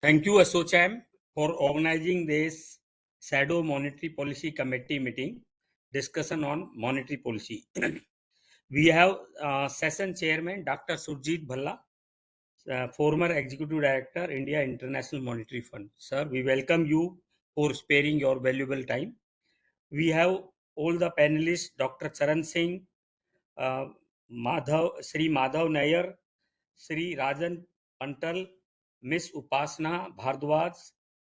Thank you, ASSOCHAM, for organizing this Shadow Monetary Policy Committee meeting discussion on monetary policy. We have session chairman Dr. Surjit Bhalla, former executive director, India International Monetary Fund. Sir, we welcome you for sparing your valuable time. We have all the panelists, Dr. Charan Singh, uh, Sri Madhav Nair, Sri Rajan Pantal, Miss Upasana Bhardwaj,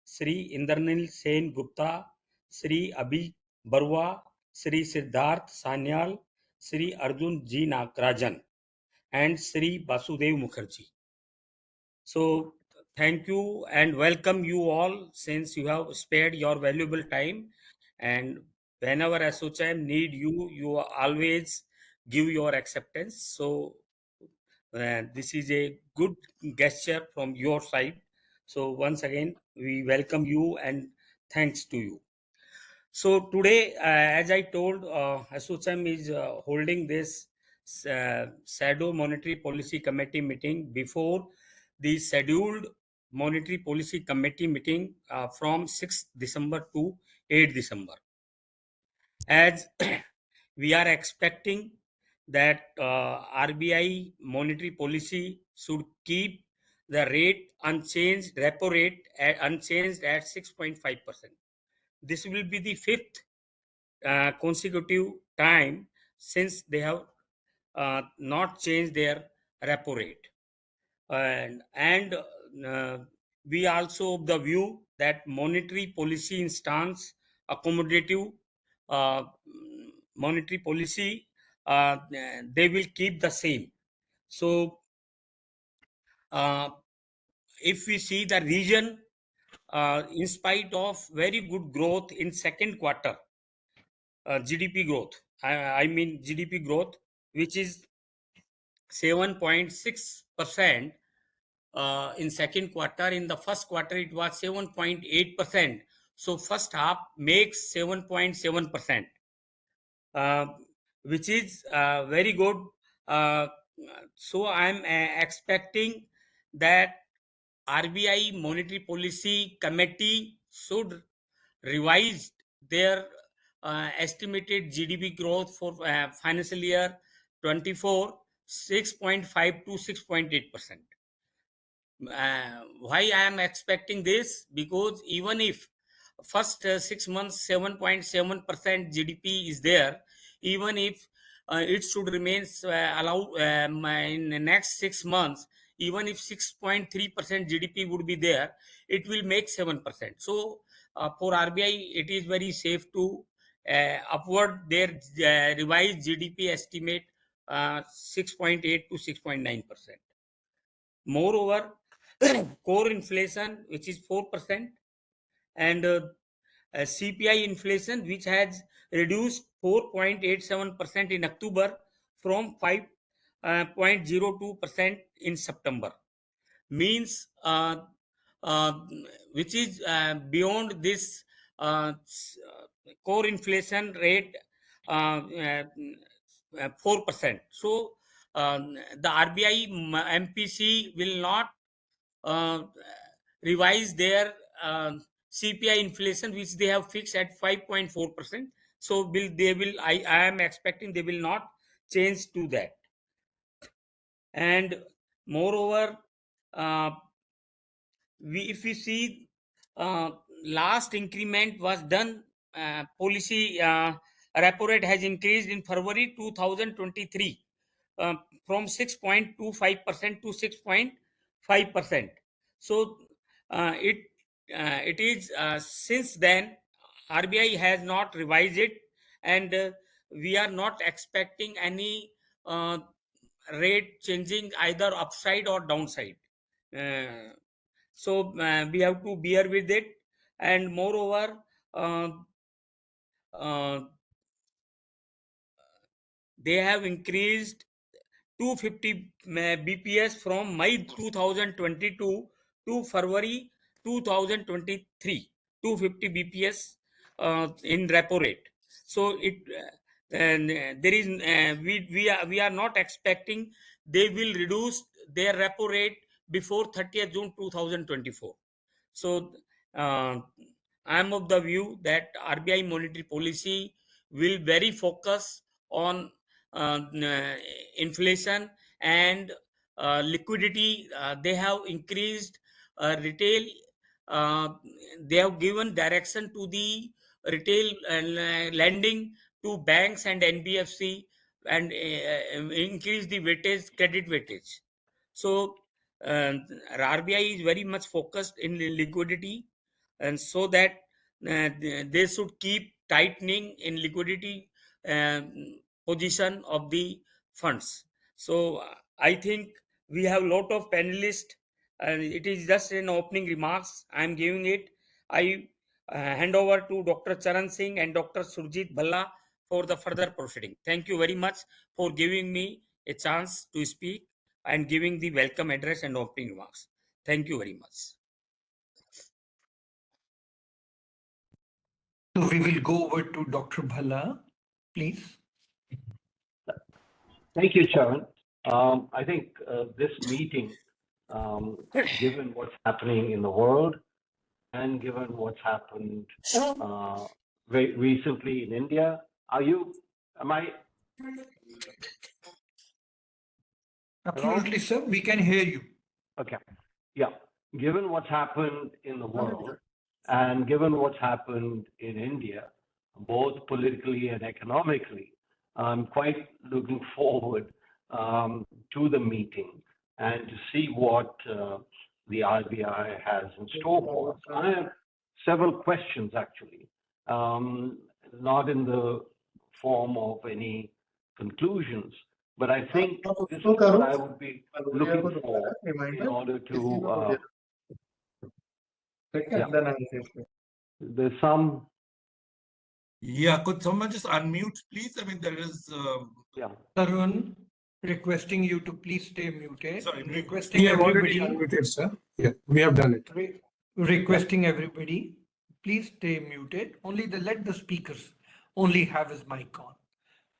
Sri Indranil Sen Gupta, Sri Abhi Barwa, Sri Siddharth Sanyal, Sri Arjun G. Nagrajan, and Sri Basudev Mukherjee. So, thank you and welcome you all since you have spared your valuable time. And whenever ASSOCHAM need you, you always give your acceptance. So, this is a good gesture from your side. So once again, we welcome you and thanks to you. So today, as I told, ASSOCHAM is holding this Shadow Monetary Policy Committee meeting before the scheduled Monetary Policy Committee meeting from 6th December to 8th December. As we are expecting that RBI monetary policy should keep the rate unchanged, repo rate unchanged at 6.5%. This will be the fifth consecutive time since they have not changed their repo rate. And we also of the view that monetary policy instance accommodative uh, monetary policy they will keep the same. So if we see the region, in spite of very good growth in second quarter, GDP growth, I mean GDP growth, which is 7.6% in second quarter. In the first quarter it was 7.8%. So first half makes 7.7%, which is very good. So I'm expecting that RBI monetary policy committee should revise their estimated GDP growth for financial year 24, 6.5 to 6.8%. Why I am expecting this? Because even if first 6 months 7.7% GDP is there, even if it should remain allow in the next 6 months, even if 6.3% GDP would be there, it will make 7%. So for RBI it is very safe to upward their revised GDP estimate 6.8 to 6.9%. Moreover, core inflation, which is 4%, and CPI inflation, which has reduced 4.87% in October from 5.02% in September, means uh, which is beyond this core inflation rate 4%. So the RBI MPC will not uh, revise their CPI inflation, which they have fixed at 5.4%. So I am expecting they will not change to that. And moreover, uh, if we see last increment was done, policy repo rate has increased in February 2023 uh, from 6.25% to 6.5%. So it is since then RBI has not revised it, and we are not expecting any uh, rate changing either upside or downside. Uh, so we have to bear with it. And moreover, uh, uh, they have increased 250 bps from May 2022 to February 2023, 250 bps in repo rate. So it and there is we are not expecting they will reduce their repo rate before 30th June 2024. So I am of the view that RBI monetary policy will very focus on inflation and liquidity. They have increased retail. Uh, they have given direction to the retail lending to banks and NBFC, and increase the weightage, credit weightage. So RBI is very much focused in liquidity, and so that they should keep tightening in liquidity uh, position of the funds. So I think we have lot of panelists, and it is just an opening remarks I am giving it. I hand over to Dr. Charan Singh and Dr. Surjit Bhalla for the further proceeding. Thank you very much for giving me a chance to speak and giving the welcome address and opening remarks. Thank you very much. So we will go over to Dr. Bhalla, please. Thank you, Charan. I think this meeting, given what's happening in the world and given what's happened very recently in India, am I? Absolutely, sir. We can hear you. Okay. Yeah. Given what's happened in the world and given what's happened in India, both politically and economically, I'm quite looking forward to the meeting and to see what the RBI has in store for us. I have several questions, actually, not in the form of any conclusions, but I think this is what I would be looking for in order to. There's some. Yeah, could someone just unmute, please? I mean, there is. Yeah. Tarun, requesting you to please stay muted. Sorry, requesting we have already everybody. unmuted, sir. Yeah, we have done it. Requesting everybody, please stay muted. Let the speakers only have his mic on.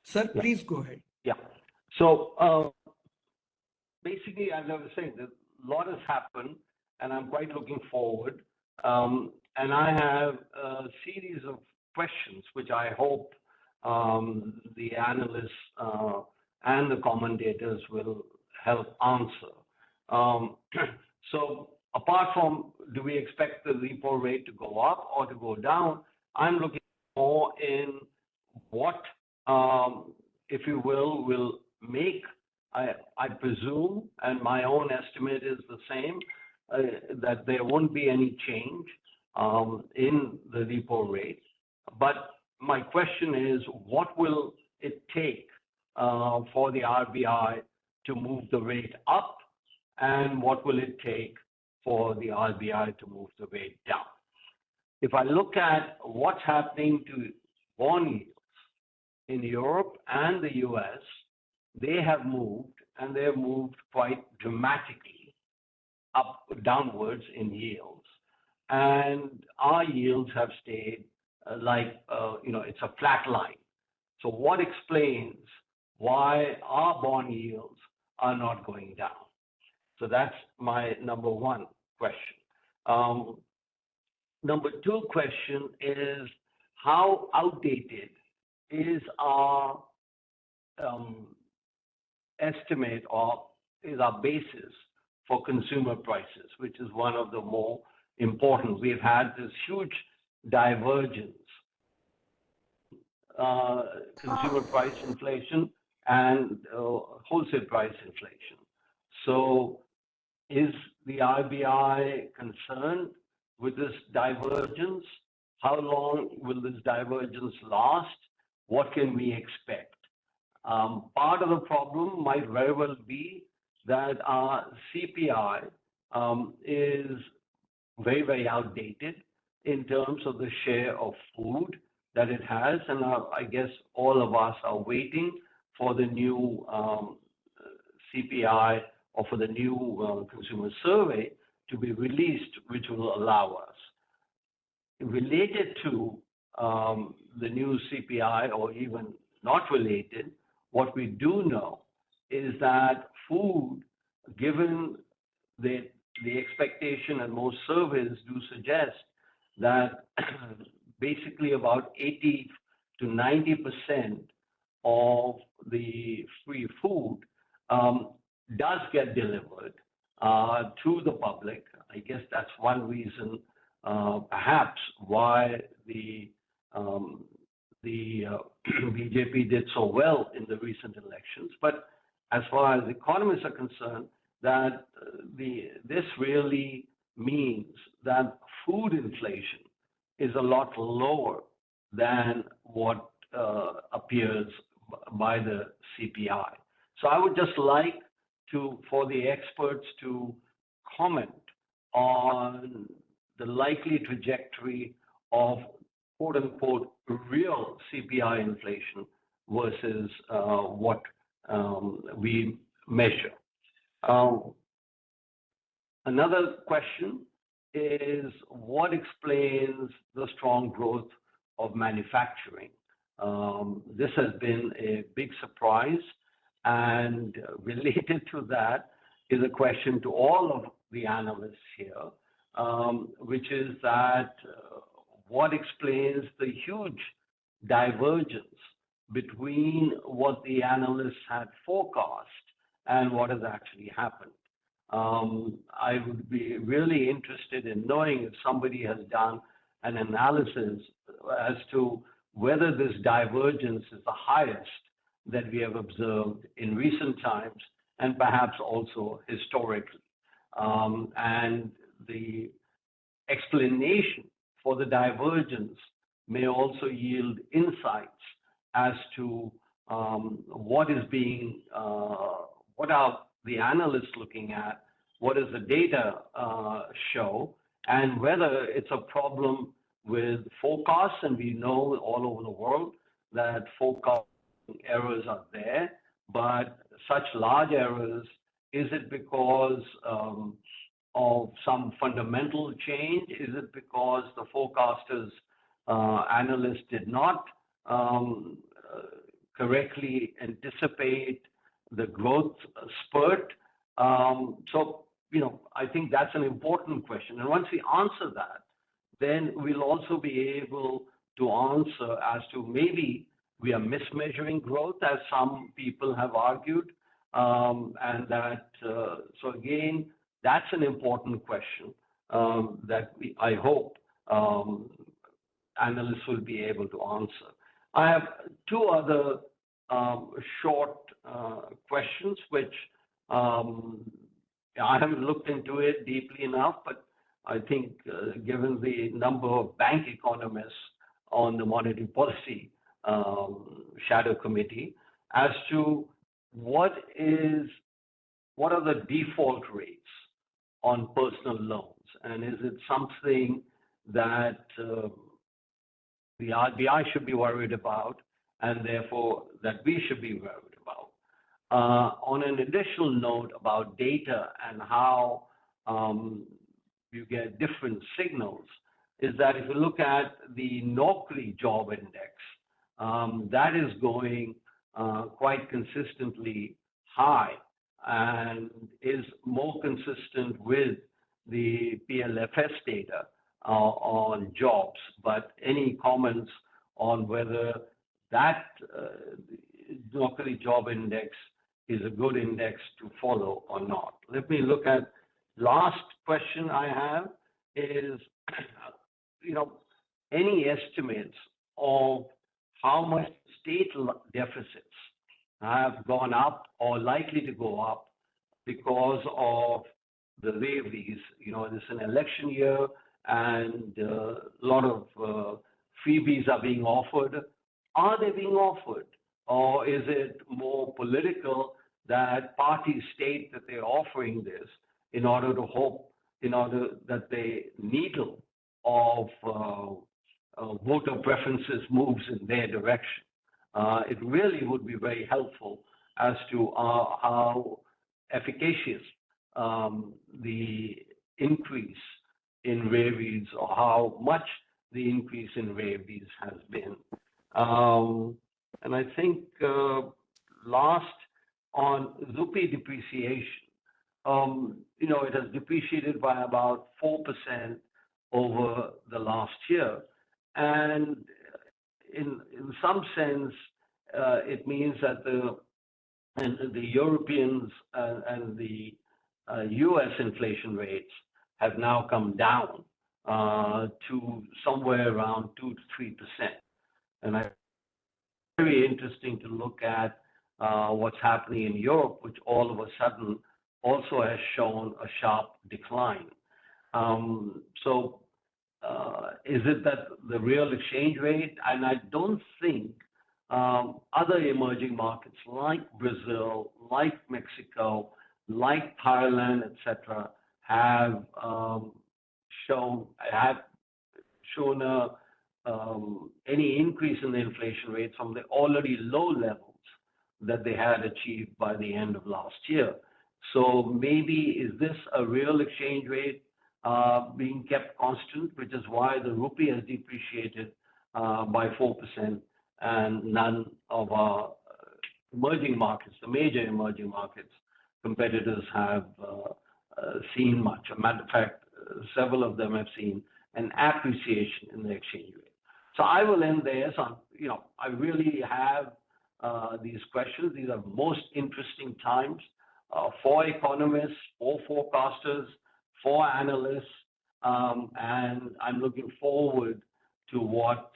Sir, Yeah. please go ahead. Yeah. So basically, as I was saying, a lot has happened, and I'm quite looking forward. And I have a series of questions which I hope the analysts and the commentators will help answer. So apart from, do we expect the repo rate to go up or to go down, I'm looking more in what, if you will make, I presume, and my own estimate is the same, that there won't be any change in the repo rate. But my question is, what will it take for the RBI to move the rate up, and what will it take for the RBI to move the rate down? If I look at what's happening to bond yields in Europe and the US, they have moved, and they have moved quite dramatically downwards in yields. And our yields have stayed it's a flat line. So what explains why our bond yields are not going down? So that's my number one question. Number two question is, how outdated is our estimate, or is our basis for consumer prices, which is one of the more important. We've had this huge divergence, consumer price inflation and wholesale price inflation. So is the RBI concerned with this divergence? How long will this divergence last? What can we expect? Part of the problem might very well be that our CPI is very, very outdated in terms of the share of food that it has. And I guess all of us are waiting for the new CPI or for the new consumer survey to be released, which will allow us. Related to the new CPI, or even not related, what we do know is that food, given the the expectation and most surveys do suggest that basically about 80 to 90% of the free food does get delivered to the public. I guess that's one reason, perhaps, why the BJP did so well in the recent elections. But as far as economists are concerned, that this really means that food inflation is a lot lower than what appears by the CPI. So I would just like for the experts to comment on the likely trajectory of quote unquote real CPI inflation versus what we measure. Another question is what explains the strong growth of manufacturing? This has been a big surprise, and related to that is a question to all of the analysts here, which is that what explains the huge divergence between what the analysts had forecast and what has actually happened. I would be really interested in knowing if somebody has done an analysis as to whether this divergence is the highest that we have observed in recent times and perhaps also historically. And the explanation for the divergence may also yield insights as to what are the analysts looking at, what does the data show, and whether it's a problem with forecasts. And we know all over the world that forecast errors are there, but such large errors, is it because of some fundamental change? Is it because the forecasters, analysts did not correctly anticipate the growth spurt? So, I think that's an important question. And once we answer that, then we'll also be able to answer as to maybe we are mismeasuring growth, as some people have argued. And that, so again, that's an important question that I hope analysts will be able to answer. I have two other short questions, which I haven't looked into it deeply enough, but I think given the number of bank economists on the monetary policy shadow committee, as to what are the default rates on personal loans, and is it something that the RBI should be worried about, and therefore that we should be worried about? On an additional note about data and how you get different signals, is that if you look at the Naukri job index, that is going quite consistently high and is more consistent with the PLFS data on jobs. But any comments on whether that Naukri job index is a good index to follow or not? Let me look at last question I have is, any estimates of how much state deficits have gone up or likely to go up because of the levies? This is an election year, and a lot of freebies are being offered. Are they being offered, or is it more political that parties state that they're offering this in order that the needle of voter preferences moves in their direction? It really would be very helpful as to how efficacious the increase in rabies, or how much the increase in rabies has been. And I think last, on rupee depreciation, it has depreciated by about 4% over the last year. And in some sense, it means that the Europeans and the US inflation rates have now come down to somewhere around 2 to 3%. And it's very interesting to look at what's happening in Europe, which all of a sudden also has shown a sharp decline. So is it that the real exchange rate? And I don't think other emerging markets like Brazil, like Mexico, like Thailand, etc., have shown any increase in the inflation rate from the already low levels that they had achieved by the end of last year. So maybe is this a real exchange rate being kept constant, which is why the rupee has depreciated by 4%, and none of our emerging markets, the major emerging markets, competitors have seen much. As a matter of fact, several of them have seen an appreciation in the exchange rate. So I will end there. So, I really have these questions. These are most interesting times for economists, for forecasters, for analysts, and I'm looking forward to what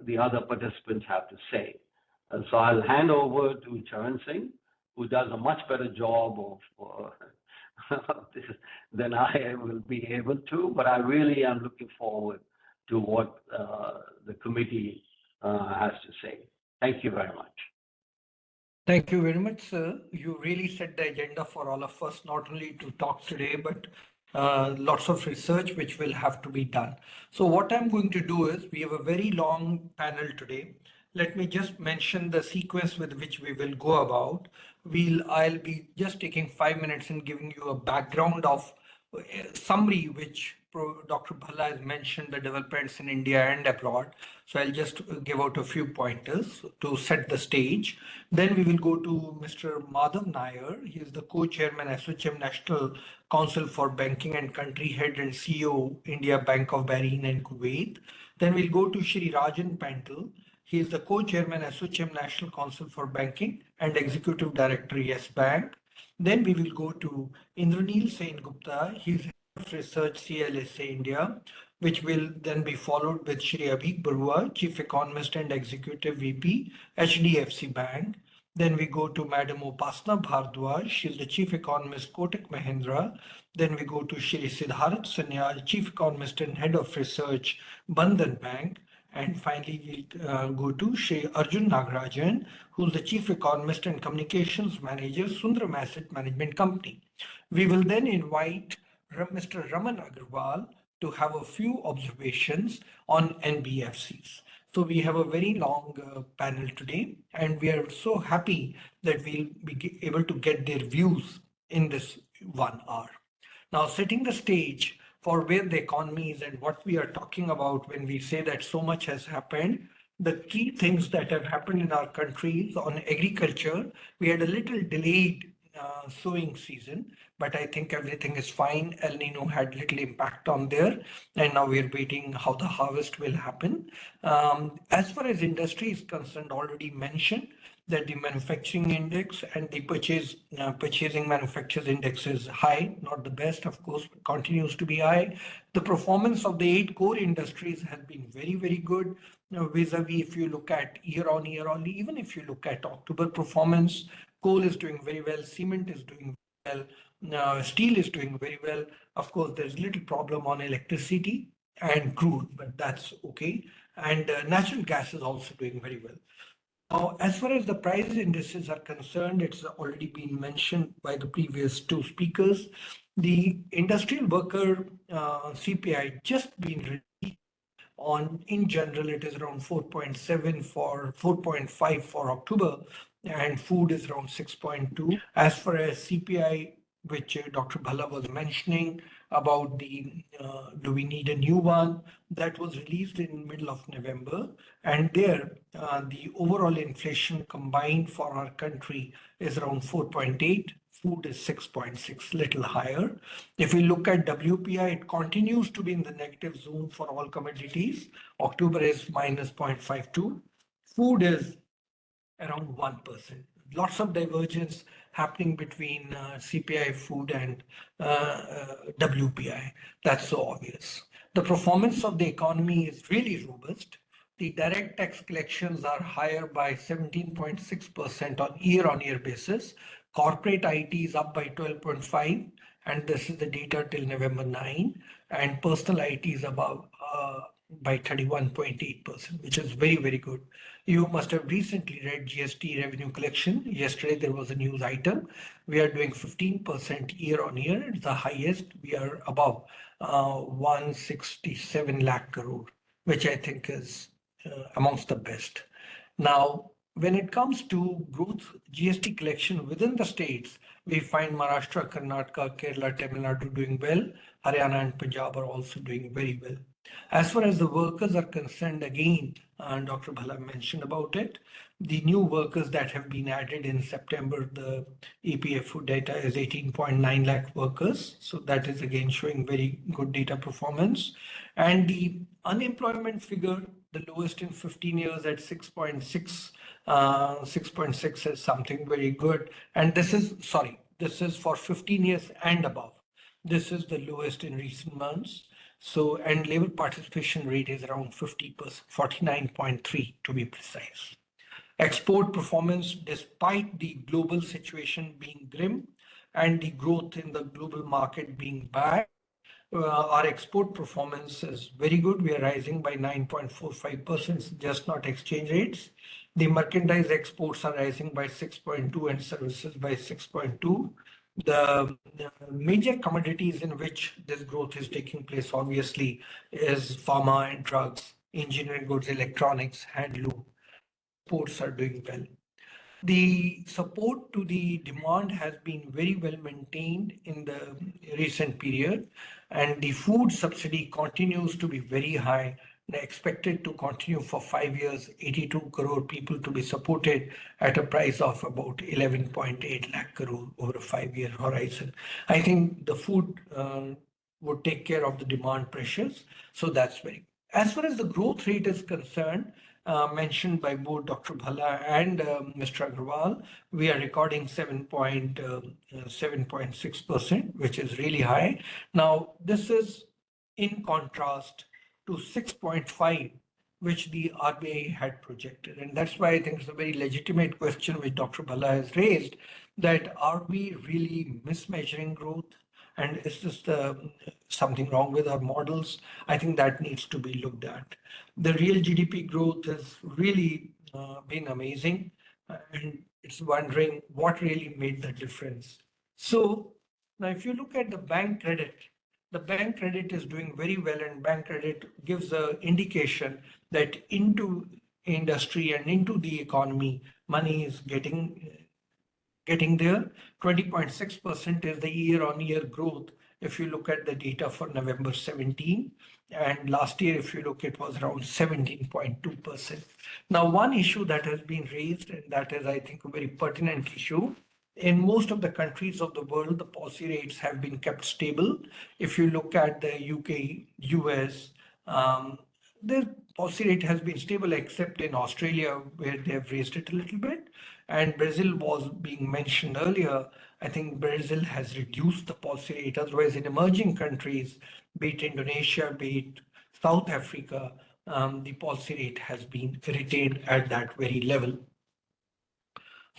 the other participants have to say. And so I'll hand over to Charan Singh, who does a much better job of this than I will be able to, but I really am looking forward to what the committee has to say. Thank you very much. Thank you very much, sir. You really set the agenda for all of us, not only to talk today, but lots of research which will have to be done. So what I'm going to do is, we have a very long panel today. Let me just mention the sequence with which we will go about. I'll be just taking 5 minutes and giving you a background of summary which Dr. Bhalla has mentioned, the developments in India and abroad. So I'll just give out a few pointers to set the stage. Then we will go to Mr. Madhav Nair. He is the co-chairman, ASSOCHAM National Council for Banking and country head and CEO, India Bank of Bahrain and Kuwait. Then we'll go to Shri Rajan Pantel. He is the co-chairman, ASSOCHAM National Council for Banking and executive director, Yes Bank. Then we will go to Indranil Sen Gupta. He's head of research, CLSA India, which will then be followed with Shri Abhik Barua, chief economist and executive VP, HDFC Bank. Then we go to Madam Upasana Bhardwaj. She's the chief economist, Kotak Mahindra. Then we go to Shri Siddharth Sanyal, chief economist and head of research, Bandhan Bank. And finally, we'll go to Shri Arjun Nagarajan, who's the chief economist and communications manager, Sundaram Asset Management Company. We will then invite Mr. Raman Agarwal to have a few observations on NBFCs. So we have a very long panel today, and we are so happy that we'll be able to get their views in this 1 hour. Now, setting the stage for where the economy is and what we are talking about when we say that so much has happened, the key things that have happened in our country on agriculture, we had a little delayed sowing season, but I think everything is fine. El Nino had little impact on there, and now we're waiting how the harvest will happen. As far as industry is concerned, already mentioned that the manufacturing index and the purchasing manufacturers index is high, not the best, of course, continues to be high. The performance of the 8 core industries has been very, very good. Vis-a-vis, if you look at year on year only, even if you look at October performance, coal is doing very well, cement is doing well, steel is doing very well. Of course, there's little problem on electricity and crude, but that's okay. And natural gas is also doing very well. Now, as far as the price indices are concerned, it's already been mentioned by the previous 2 speakers. The industrial worker CPI just been released on, in general, it is around 4.7 for 4.5 for October, and food is around 6.2. As far as CPI, which Dr. Bhalla was mentioning about the do we need a new one, that was released in middle of November, and there the overall inflation combined for our country is around 4.8 food is 6.6, little higher. If we look at WPI, it continues to be in the negative zone for all commodities. October is minus 0.52. Food is around 1%. Lots of divergence happening between CPI food and WPI. That's so obvious. The performance of the economy is really robust. The direct tax collections are higher by 17.6% on year-on-year basis. Corporate IT is up by 12.5, and this is the data till November 9. And personal IT is above by 31.8%, which is very, very good. You must have recently read GST revenue collection. Yesterday, there was a news item. We are doing 15% year on year. It's the highest. We are above 167 lakh crore, which I think is amongst the best. Now, when it comes to growth GST collection within the states, we find Maharashtra, Karnataka, Kerala, Tamil Nadu doing well. Haryana and Punjab are also doing very well. As far as the workers are concerned, again, Dr. Bhala mentioned about it. The new workers that have been added in September, the EPFO data is 18.9 lakh workers. So that is again showing very good data performance. And the unemployment figure, the lowest in 15 years at 6.6, 6.6 is something very good. And this is for 15 years and above. This is the lowest in recent months. So, and labor participation rate is around 50%, 49.3 to be precise. Export performance, despite the global situation being grim and the growth in the global market being bad, our export performance is very good. We are rising by 9.45%, just not exchange rates. The merchandise exports are rising by 6.2 and services by 6.2. The major commodities in which this growth is taking place, obviously, is pharma and drugs, engineering goods, electronics, handloom. Exports are doing well. The support to the demand has been very well maintained in the recent period, and the food subsidy continues to be very high, expected to continue for 5 years, 82 crore people to be supported at a price of about 11.8 lakh crore over a 5-year horizon. I think the food would take care of the demand pressures. So that's very. As far as the growth rate is concerned, mentioned by both Dr. Bhala and Mr. Agrawal, we are recording 7.6%, which is really high. Now, this is in contrast to 6.5, which the RBI had projected. And that's why I think it's a very legitimate question which Dr. Bhala has raised, that are we really mismeasuring growth? And is this something wrong with our models? I think that needs to be looked at. The real GDP growth has really been amazing. And it's wondering what really made the difference. So now if you look at the bank credit is doing very well, and bank credit gives an indication that into industry and into the economy, money is getting there. 20.6% is the year-on-year growth if you look at the data for November 17. And last year, if you look, it was around 17.2%. Now, one issue that has been raised, and that is, I think, a very pertinent issue. In most of the countries of the world, the policy rates have been kept stable. If you look at the UK, US, the policy rate has been stable, except in Australia, where they have raised it a little bit. And Brazil was being mentioned earlier. I think Brazil has reduced the policy rate. Otherwise, in emerging countries, be it Indonesia, be it South Africa, the policy rate has been retained at that very level.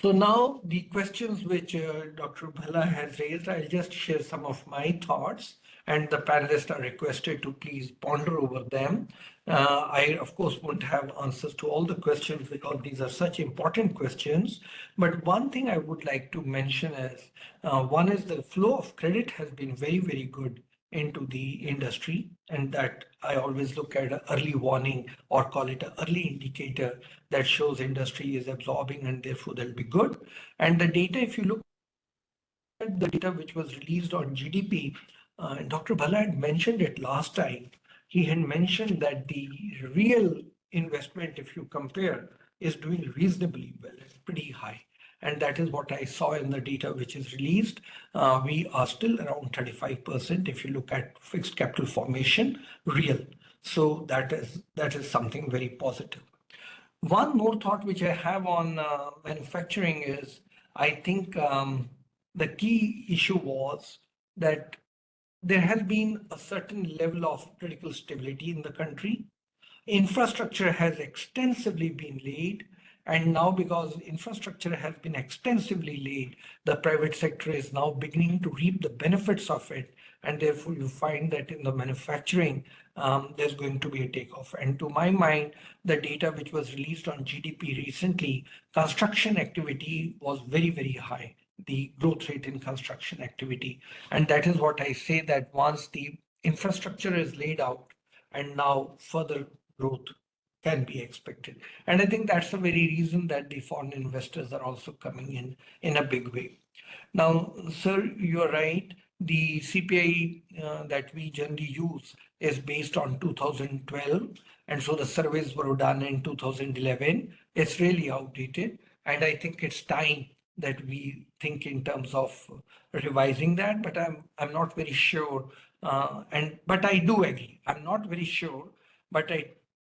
So now the questions which Dr. Bhala has raised, I'll just share some of my thoughts, and the panelists are requested to please ponder over them. I, of course, won't have answers to all the questions because these are such important questions. But one thing I would like to mention is, one is the flow of credit has been very, very good into the industry, and that I always look at an early warning, or call it an early indicator that shows industry is absorbing, and therefore they'll be good. And the data, if you look at the data which was released on GDP, Dr. Bhala had mentioned it last time. He had mentioned that the real investment, if you compare, is doing reasonably well. It's pretty high. And that is what I saw in the data which is released. We are still around 35% if you look at fixed capital formation real. So that is something very positive. One more thought which I have on manufacturing is, I think the key issue was that there has been a certain level of political stability in the country. Infrastructure has extensively been laid, and now because infrastructure has been extensively laid, the private sector is now beginning to reap the benefits of it, and therefore you find that in the manufacturing, there's going to be a takeoff. And to my mind, the data which was released on GDP recently, construction activity was very, very high, the growth rate in construction activity. And that is what I say, that once the infrastructure is laid out, and now further growth can be expected. And I think that's the very reason that the foreign investors are also coming in a big way. Now, sir, you're right. The CPI that we generally use is based on 2012. And so the surveys were done in 2011. It's really outdated. And I think it's time that we think in terms of revising that, but I'm not very sure. But I do agree. I'm not very sure, but I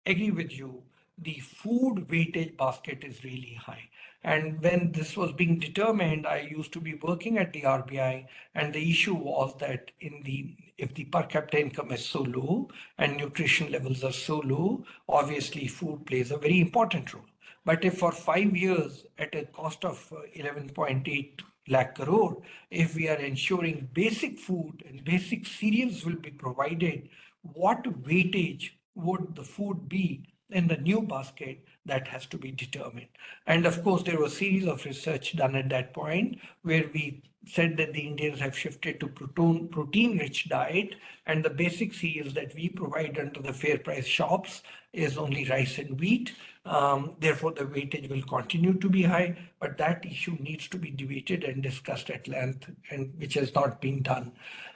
agree with you. The food weightage basket is really high. And when this was being determined, I used to be working at the RBI, and the issue was that if the per capita income is so low and nutrition levels are so low, obviously food plays a very important role. But if for 5 years at a cost of 11.8 lakh crore, if we are ensuring basic food and basic cereals will be provided, what weightage would the food be in the new basket? That has to be determined. And of course, there was a series of research done at that point where we said that the Indians have shifted to protein-rich diet, and the basic cereals that we provide under the fair price shops is only rice and wheat. Therefore, the weightage will continue to be high, but that issue needs to be debated and discussed at length, and which has not been done.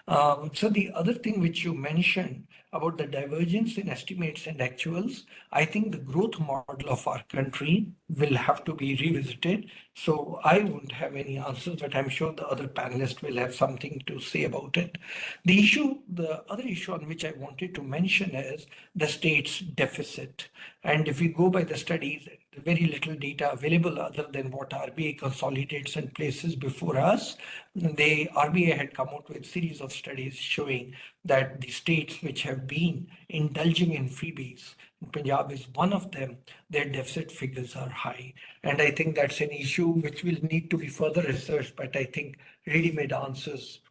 So the other thing which you mentioned about the divergence in estimates and actuals, I think the growth model of our country will have to be revisited. So I won't have any answers, but I'm sure the other panelists will have something to say about it. The other issue on which I wanted to mention is the state's deficit. And if we go by the studies, very little data available other than what RBI consolidates and places before us. The RBI had come out with a series of studies showing that the states which have been indulging in freebies, Punjab is one of them, their deficit figures are high. And I think that's an issue which will need to be further researched, but I think ready-made answers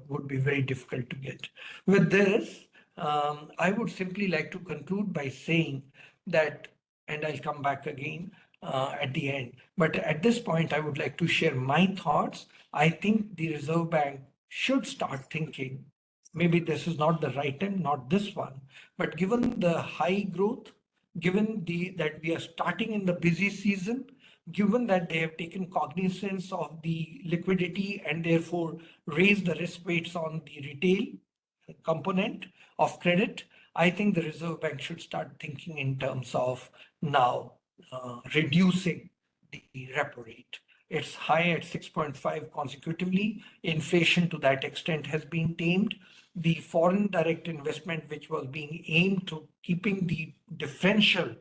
would be very difficult to get. With this, I would simply like to conclude by saying that, and I'll come back again at the end, but at this point, I would like to share my thoughts. I think the Reserve Bank should start thinking, maybe this is not the right time, not this one, but given the high growth, given that we are starting in the busy season, given that they have taken cognizance of the liquidity and therefore raised the risk weights on the retail component of credit, I think the Reserve Bank should start thinking in terms of now reducing the repo rate. It's high at 6.5 consecutively. Inflation to that extent has been tamed. The foreign direct investment, which was being aimed to keeping the differential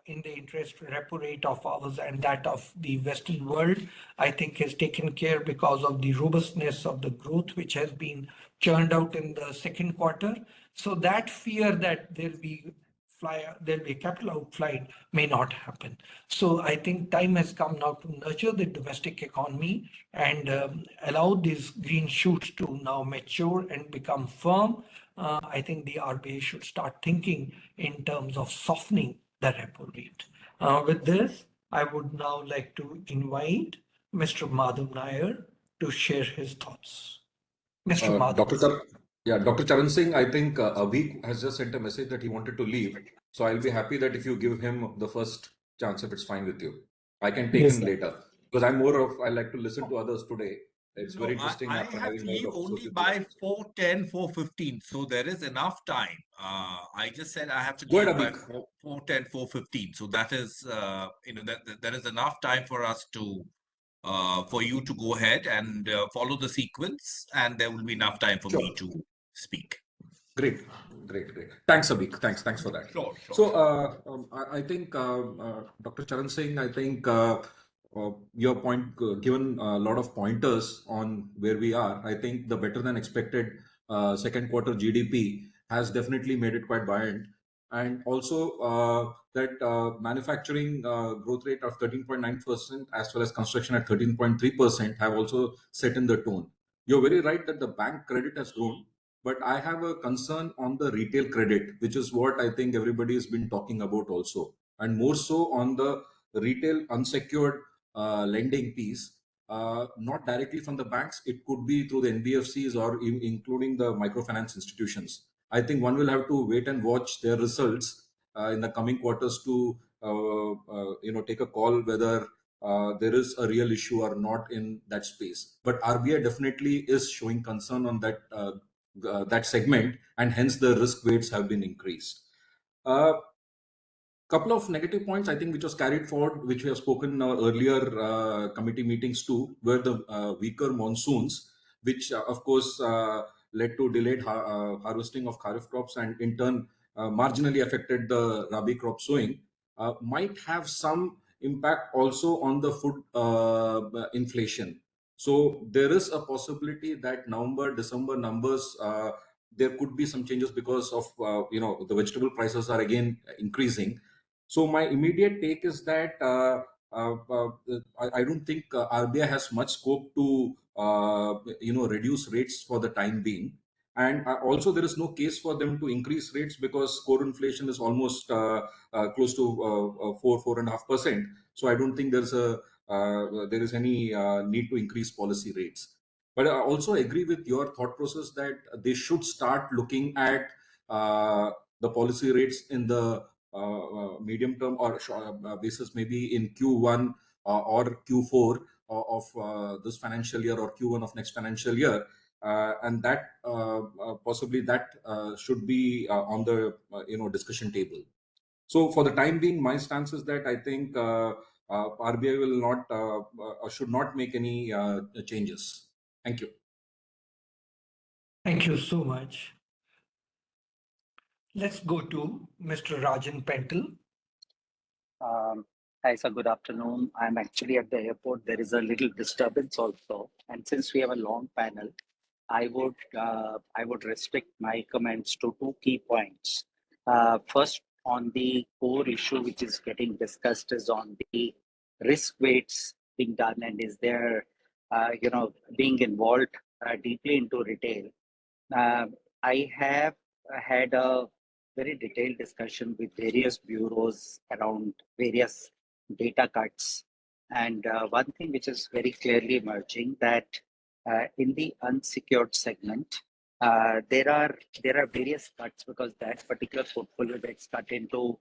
in the interest repo rate of ours and that of the Western world, I think has taken care because of the robustness of the growth which has been churned out in the second quarter. So that fear that there'll be capital outflight may not happen. So I think time has come now to nurture the domestic economy and allow these green shoots to now mature and become firm. I think the RBI should start thinking in terms of softening the repo rate. With this, I would now like to invite Mr. Madhav Nair to share his thoughts. Mr. Madhav. Dr. Charan Singh, I think Avik has just sent a message that he wanted to leave. So I'll be happy that if you give him the first chance, if it's fine with you. I can take him later because I like to listen to others today. It's very interesting. I have to leave only by 4:10, 4:15. So there is enough time. I just said I have to leave by 4:10, 4:15. So that is, there is enough time for us to for you to go ahead and follow the sequence, and there will be enough time for me Sure. to speak. Great, great, great. Thanks, Abhik. Thanks for that. Sure. So, I think Dr. Charan Singh, I think your point given a lot of pointers on where we are. I think the better than expected second quarter GDP has definitely made it quite buoyant, and also that manufacturing growth rate of 13.9% as well as construction at 13.3% have also set in the tone. You're very right that the bank credit has grown, but I have a concern on the retail credit, which is what I think everybody has been talking about also, and more so on the retail unsecured lending piece, not directly from the banks. It could be through the NBFCs or including the microfinance institutions. I think one will have to wait and watch their results in the coming quarters to take a call whether there is a real issue or not in that space. But RBI definitely is showing concern on that segment, and hence the risk weights have been increased. Couple of negative points I think which was carried forward, which we have spoken in our earlier committee meetings too, were the weaker monsoons, which of course led to delayed harvesting of kharif crops, and in turn marginally affected the rabi crop sowing. Might have some impact also on the food inflation. So there is a possibility that November, December numbers, there could be some changes because of the vegetable prices are again increasing. So my immediate take is that uh, uh, I don't think RBI has much scope to reduce rates for the time being, and also there is no case for them to increase rates because core inflation is almost close to 4.5%. So I don't think there is any need to increase policy rates. But I also agree with your thought process that they should start looking at the policy rates in the medium term or basis, maybe in Q1 or Q4 of this financial year or Q1 of next financial year. And that possibly that should be on the discussion table. So for the time being, my stance is that I think RBI will not or should not make any changes. Thank you. Thank you so much. Let's go to Mr. Rajan Pental. Hi, sir. Good afternoon. I'm actually at the airport. There is a little disturbance also, and since we have a long panel, I would restrict my comments to two key points. First, on the core issue which is getting discussed is on the risk weights being done, and is there, being involved deeply into retail. I have had a very detailed discussion with various bureaus around various data cuts. And one thing which is very clearly emerging that in the unsecured segment, there are various cuts because that particular portfolio gets cut into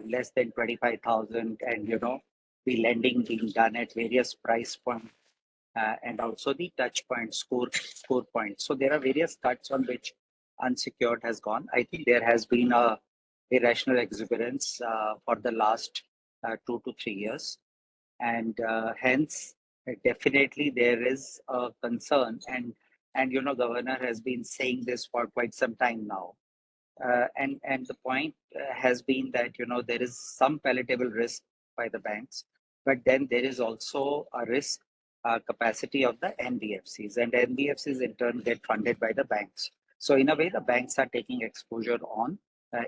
less than 25,000, and the lending being done at various price points and also the touch point score points. So there are various cuts on which unsecured has gone. I think there has been a irrational exuberance for the last 2 to 3 years, and hence definitely there is a concern, and governor has been saying this for quite some time now. And the point has been that there is some palatable risk by the banks, but then there is also a risk capacity of the NBFCs, and NBFCs in turn get funded by the banks. So in a way, the banks are taking exposure on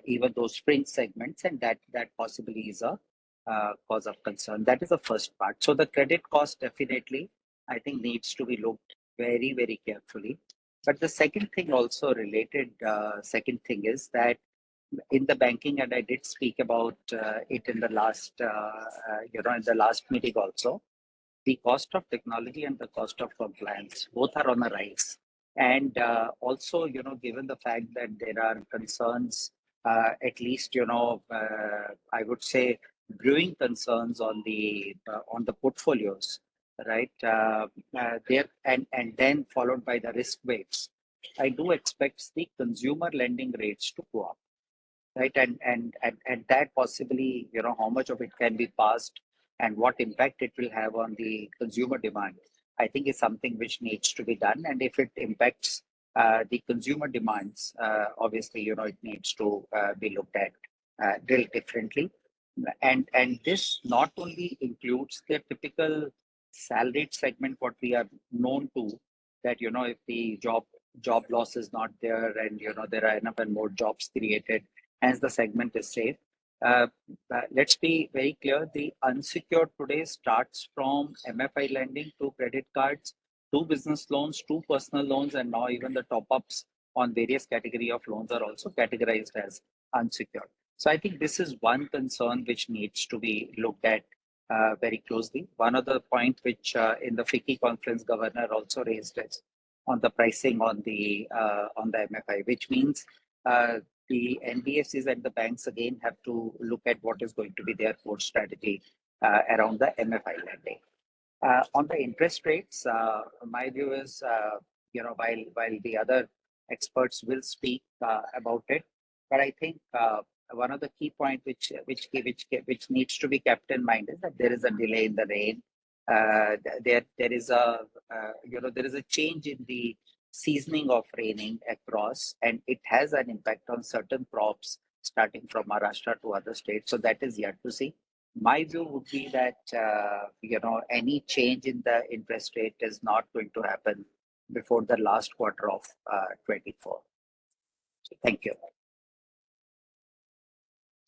even those fringe segments, and that possibly is a cause of concern. That is the first part. So the credit cost definitely, I think, needs to be looked very, very carefully. But the second thing also related, second thing is that in the banking, and I did speak about it in the last, in the last meeting also, the cost of technology and the cost of compliance, both are on a rise. And also, given the fact that there are concerns, at least, I would say brewing concerns on the portfolios, right? There and then followed by the risk weights. I do expect the consumer lending rates to go up, right? And that possibly, how much of it can be passed and what impact it will have on the consumer demand, I think is something which needs to be done. And if it impacts the consumer demands, obviously, it needs to be looked at little differently. And this not only includes the typical salaried segment, what we are known to, that if the job loss is not there, and there are enough and more jobs created, hence the segment is safe. Let's be very clear, the unsecured today starts from MFI lending to credit cards, to business loans, to personal loans, and now even the top-ups on various category of loans are also categorized as unsecured. So I think this is one concern which needs to be looked at very closely. One other point which in the FICCI conference governor also raised is on the pricing on the MFI, which means the NBFCs and the banks again have to look at what is going to be their core strategy around the MFI lending. On the interest rates, my view is, while the other experts will speak about it, but I think one of the key points which needs to be kept in mind is that there is a delay in the rain. There is a change in the seasoning of raining across, and it has an impact on certain crops starting from Maharashtra to other states. So that is yet to see. My view would be that any change in the interest rate is not going to happen before the last quarter of 24. So thank you.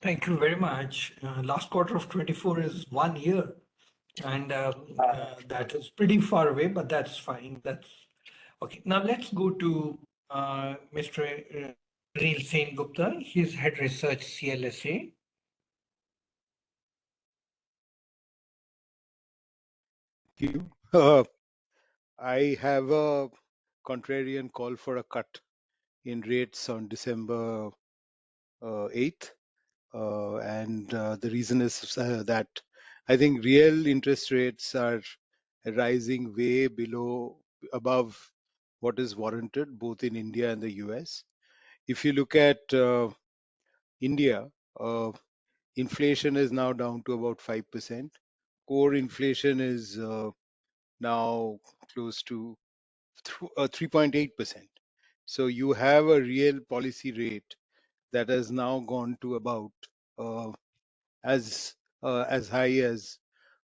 Thank you very much. Last quarter of 24 is 1 year, and that is pretty far away, but that's fine. That's okay. Now let's go to Mr. Reel Sen Gupta. He's head research CLSA. You. I have a contrarian call for a cut in rates on December 8th. And the reason is that I think real interest rates are rising way above what is warranted, both in India and the US. If you look at India, inflation is now down to about 5%. Core inflation is now close to 3.8%. So you have a real policy rate that has now gone to about as high as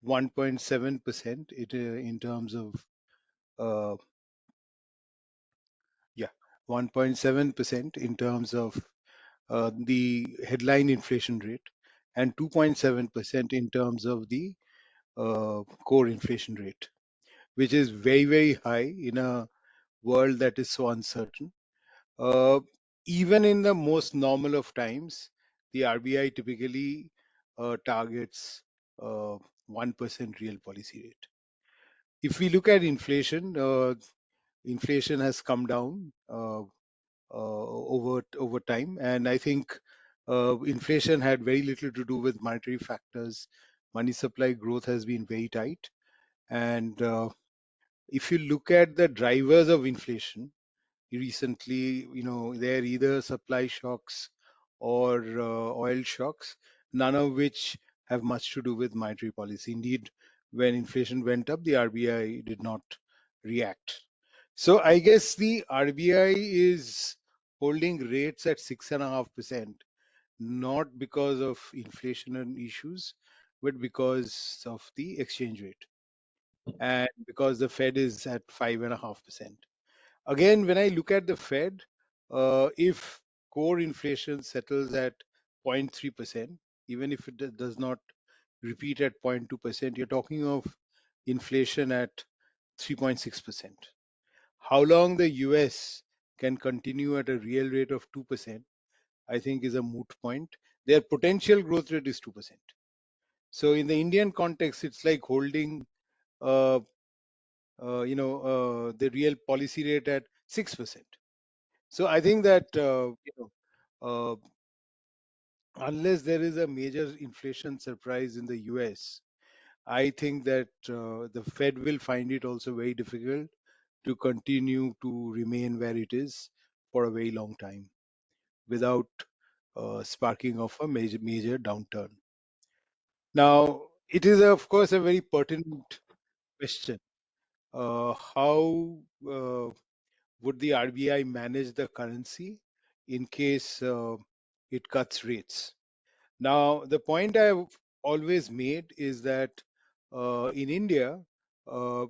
1.7% in terms of 1.7% in terms of the headline inflation rate, and 2.7% in terms of the core inflation rate, which is very, very high in a world that is so uncertain. Even in the most normal of times, the RBI typically targets 1% real policy rate. If we look at inflation, inflation has come down over time, and I think inflation had very little to do with monetary factors. Money supply growth has been very tight, and if you look at the drivers of inflation recently, they're either supply shocks or oil shocks, none of which have much to do with monetary policy. Indeed, when inflation went up, the RBI did not react. So I guess the RBI is holding rates at 6.5%, not because of inflation and issues, but because of the exchange rate, and because the Fed is at 5.5%. Again, when I look at the Fed, if core inflation settles at 0.3%, even if it does not repeat at 0.2%, you're talking of inflation at 3.6%. How long the US can continue at a real rate of 2%, I think is a moot point. Their potential growth rate is 2%. So in the Indian context, it's like holding the real policy rate at 6%. So I think that uh, unless there is a major inflation surprise in the US, I think that the Fed will find it also very difficult to continue to remain where it is for a very long time without sparking off a major downturn. Now, it is, of course, a very pertinent question. How would the RBI manage the currency in case it cuts rates? Now, the point I've always made is that in India, uh,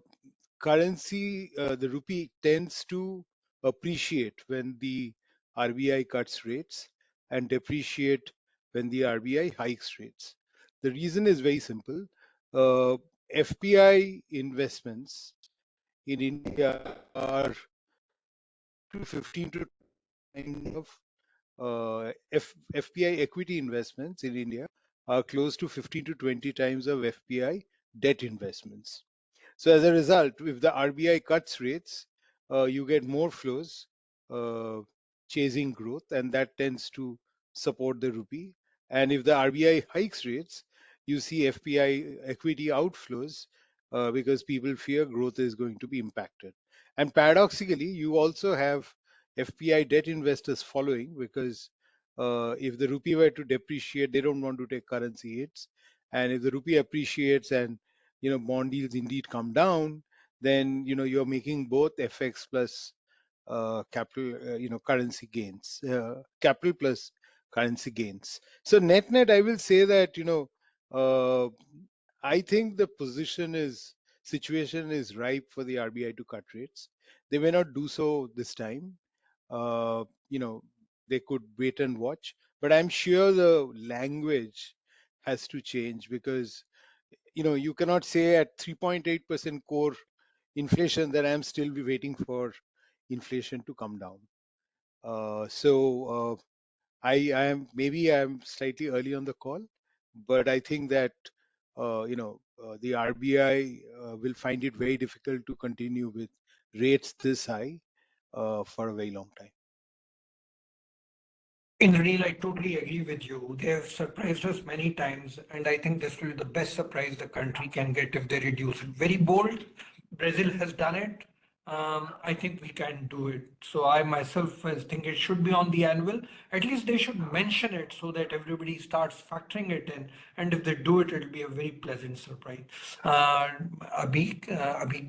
the rupee tends to appreciate when the RBI cuts rates and depreciate when the RBI hikes rates. The reason is very simple. Uh, FPI investments in India are to 15 to 20 of FPI equity investments in India are close to 15 to 20 times of FPI debt investments. So as a result, if the RBI cuts rates, you get more flows uh, chasing growth, and that tends to support the rupee. And if the RBI hikes rates, you see FPI equity outflows because people fear growth is going to be impacted. And paradoxically, you also have FPI debt investors following because if the rupee were to depreciate, they don't want to take currency hits. And if the rupee appreciates and bond yields indeed come down, then you're making both FX plus capital, currency gains, capital plus currency gains. So net, I will say that uh, I think the situation is ripe for the RBI to cut rates. They may not do so this time. Uh, you know, they could wait and watch, but I'm sure the language has to change because you cannot say at 3.8% core inflation that I'm still be waiting for inflation to come down. So I am maybe I'm slightly early on the call, but I think that the RBI will find it very difficult to continue with rates this high for a very long time. In real, I totally agree with you. They have surprised us many times, and I think this will be the best surprise the country can get if they reduce it. Very bold. Brazil has done it. I think we can do it. So I myself think it should be on the annual. At least they should mention it so that everybody starts factoring it in. And if they do it, it'll be a very pleasant surprise. Abhik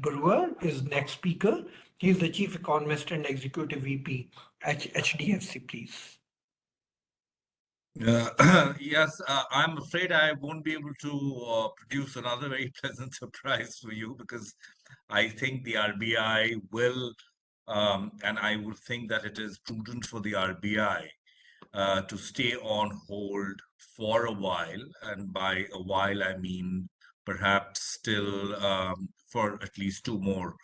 Barua is next speaker. He's the Chief Economist and Executive VP at HDFC, please. Yes, I'm afraid I won't be able to produce another very pleasant surprise for you because I think the RBI will, and I would think that it is prudent for the RBI to stay on hold for a while. And by a while, I mean perhaps still for at least two more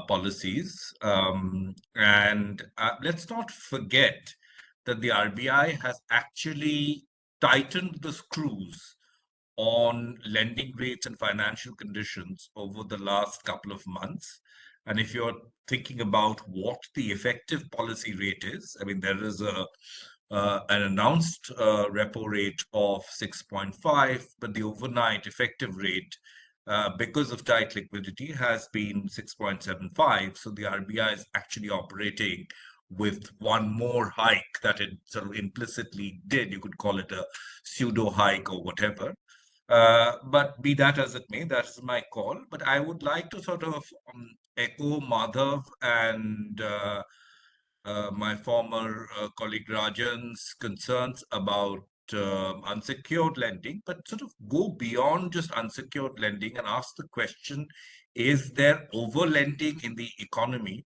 policies. And let's not forget that the RBI has actually tightened the screws on lending rates and financial conditions over the last couple of months. And if you're thinking about what the effective policy rate is, I mean, there is an announced repo rate of 6.5, but the overnight effective rate, because of tight liquidity, has been 6.75. So the RBI is actually operating with one more hike that it sort of implicitly did. You could call it a pseudo hike or whatever. But be that as it may, that's my call. But I would like to sort of echo Madhav and my former colleague Rajan's concerns about unsecured lending, but sort of go beyond just unsecured lending and ask the question, is there over-lending in the economy?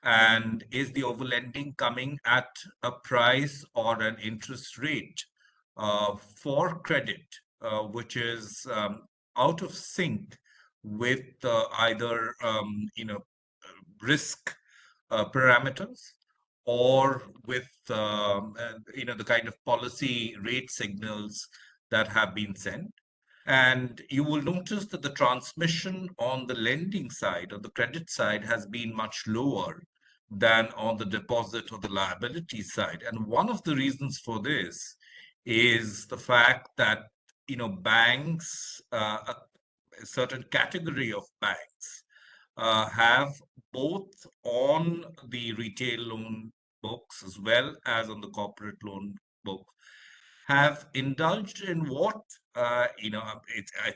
And is the overlending coming at a price or an interest rate for credit, which is out of sync with either risk parameters or with the kind of policy rate signals that have been sent? And you will notice that the transmission on the lending side or the credit side has been much lower than on the deposit or the liability side. And one of the reasons for this is the fact that banks, a certain category of banks, have both on the retail loan books as well as on the corporate loan book, have indulged in what I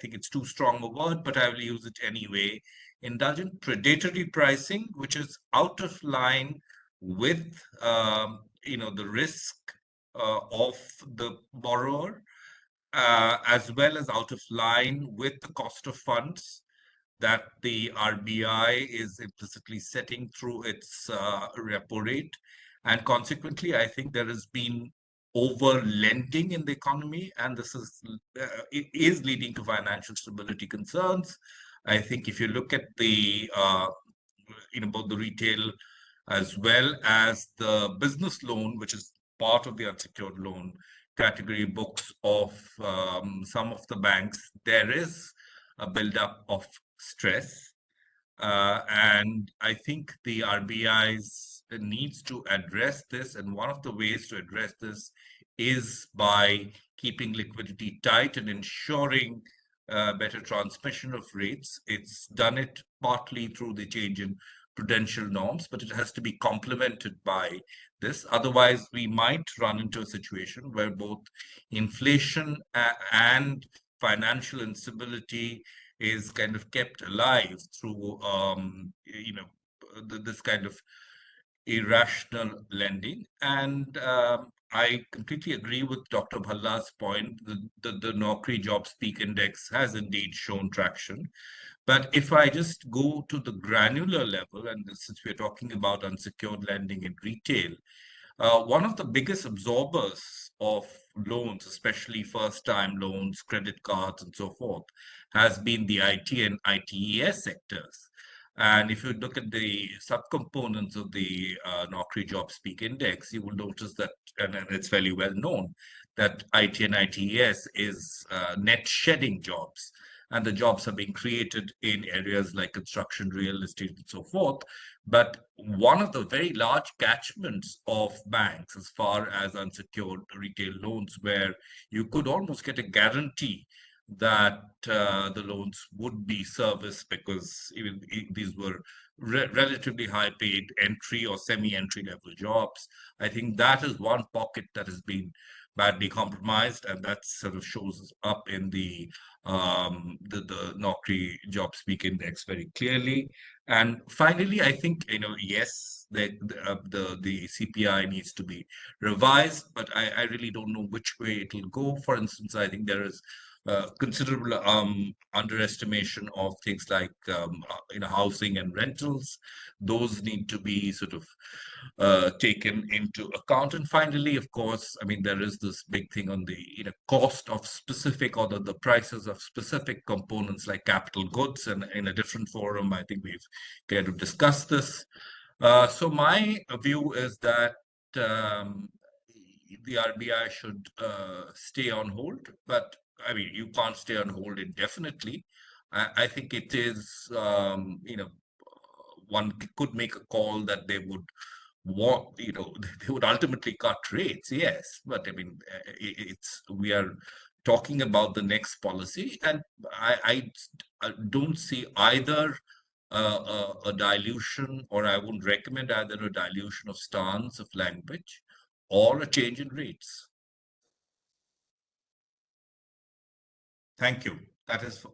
think it's too strong a word, but I will use it anyway. Indulge in predatory pricing, which is out of line with, the risk of the borrower, as well as out of line with the cost of funds that the RBI is implicitly setting through its repo rate. And consequently, I think there has been over lending in the economy, and this it is leading to financial stability concerns. I think if you look at the both the retail as well as the business loan, which is part of the unsecured loan category books of some of the banks, there is a buildup of stress. And I think the RBI's needs to address this. And one of the ways to address this is by keeping liquidity tight and ensuring better transmission of rates. It's done it partly through the change in prudential norms, but it has to be complemented by this. Otherwise, we might run into a situation where both inflation and financial instability is kind of kept alive through this kind of irrational lending. And I completely agree with Dr. Bhalla's point. The Naukri Jobs Peak Index has indeed shown traction. But if I just go to the granular level, and since we're talking about unsecured lending in retail, one of the biggest absorbers of loans, especially first-time loans, credit cards, and so forth, has been the IT and ITES sectors. And if you look at the subcomponents of the Naukri Jobs Peak Index, you will notice that, and it's fairly well known, that IT and ITES is net shedding jobs. And the jobs are being created in areas like construction, real estate, and so forth. But one of the very large catchments of banks as far as unsecured retail loans, where you could almost get a guarantee that the loans would be serviced because even these were relatively high paid entry or semi-entry level jobs. I think that is one pocket that has been badly compromised, and that sort of shows up in the Naukri Jobs Peak Index very clearly. And finally, I think, yes, the CPI needs to be revised, but I really don't know which way it will go. For instance, I think there is considerable underestimation of things like housing and rentals. Those need to be sort of taken into account. And finally, of course, I mean, there is this big thing on the cost of specific, or the prices of specific components like capital goods. And in a different forum, I think we've kind of discussed this. So my view is that the RBI should stay on hold, but I mean, you can't stay on hold indefinitely. I think it is, one could make a call that they would want, they would ultimately cut rates, yes. But I mean, we are talking about the next policy, and I don't see either a dilution, or I wouldn't recommend either a dilution of stance of language or a change in rates. Thank you. That is.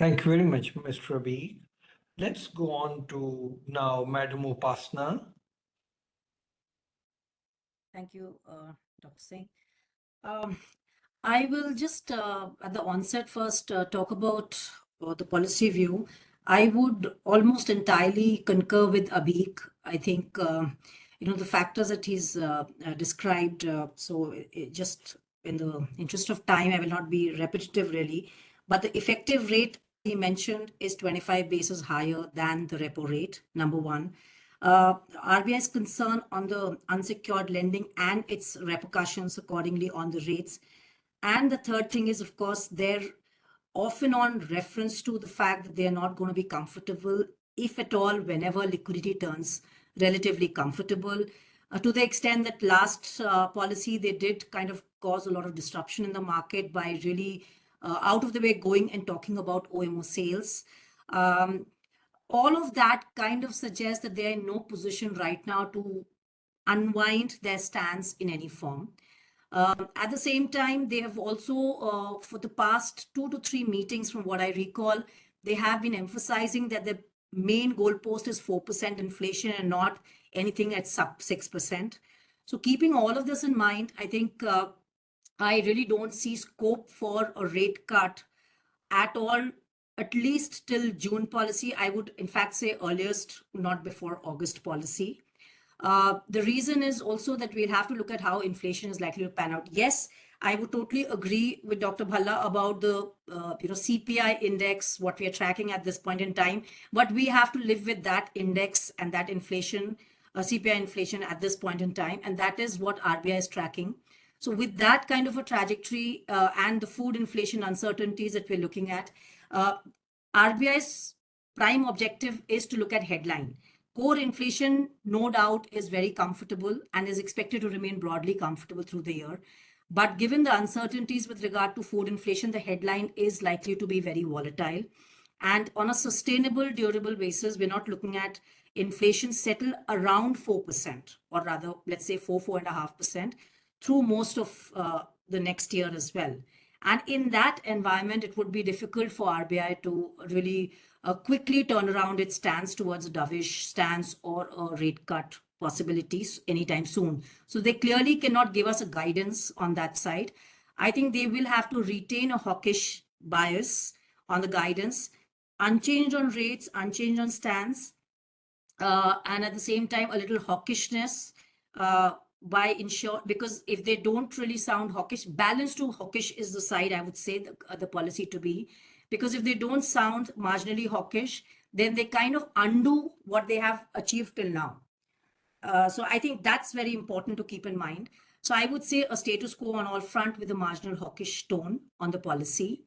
Thank you very much, Mr. Rabi. Let's go on to now Madam Upasna. Thank you, Dr. Singh. I will just at the onset first talk about the policy view. I would almost entirely concur with Abik. I think the factors that he's described. So just in the interest of time, I will not be repetitive really. But the effective rate he mentioned is 25 basis higher than the repo rate. Number one. RBI's concern on the unsecured lending and its repercussions accordingly on the rates. And the third thing is, of course, they're often on reference to the fact that they're not going to be comfortable, if at all, whenever liquidity turns relatively comfortable. To the extent that last policy, they did kind of cause a lot of disruption in the market by really out of the way going and talking about OMO sales. All of that kind of suggests that they're in no position right now to unwind their stance in any form. At the same time, they have also, for the past 2 to 3 meetings, from what I recall, they have been emphasizing that the main goalpost is 4% inflation and not anything at sub 6%. So keeping all of this in mind, I think I really don't see scope for a rate cut at all, at least till June policy. I would in fact say earliest, not before August policy. The reason is also that we'll have to look at how inflation is likely to pan out. Yes, I would totally agree with Dr. Bhalla about the CPI index, what we are tracking at this point in time, but we have to live with that index and that inflation, CPI inflation at this point in time, and that is what RBI is tracking. So with that kind of a trajectory and the food inflation uncertainties that we're looking at, RBI's prime objective is to look at headline. Core inflation, no doubt, is very comfortable and is expected to remain broadly comfortable through the year. But given the uncertainties with regard to food inflation, the headline is likely to be very volatile. And on a sustainable, durable basis, we're not looking at inflation settle around 4%, or rather, let's say 4.5% through most of the next year as well. And in that environment, it would be difficult for RBI to really quickly turn around its stance towards a dovish stance or a rate cut possibilities anytime soon. So they clearly cannot give us a guidance on that side. I think they will have to retain a hawkish bias on the guidance, unchanged on rates, unchanged on stance, and at the same time, a little hawkishness by ensure, because if they don't really sound hawkish, balanced to hawkish is the side I would say the policy to be. Because if they don't sound marginally hawkish, then they kind of undo what they have achieved till now. So I think that's very important to keep in mind. So I would say a status quo on all front with a marginal hawkish tone on the policy.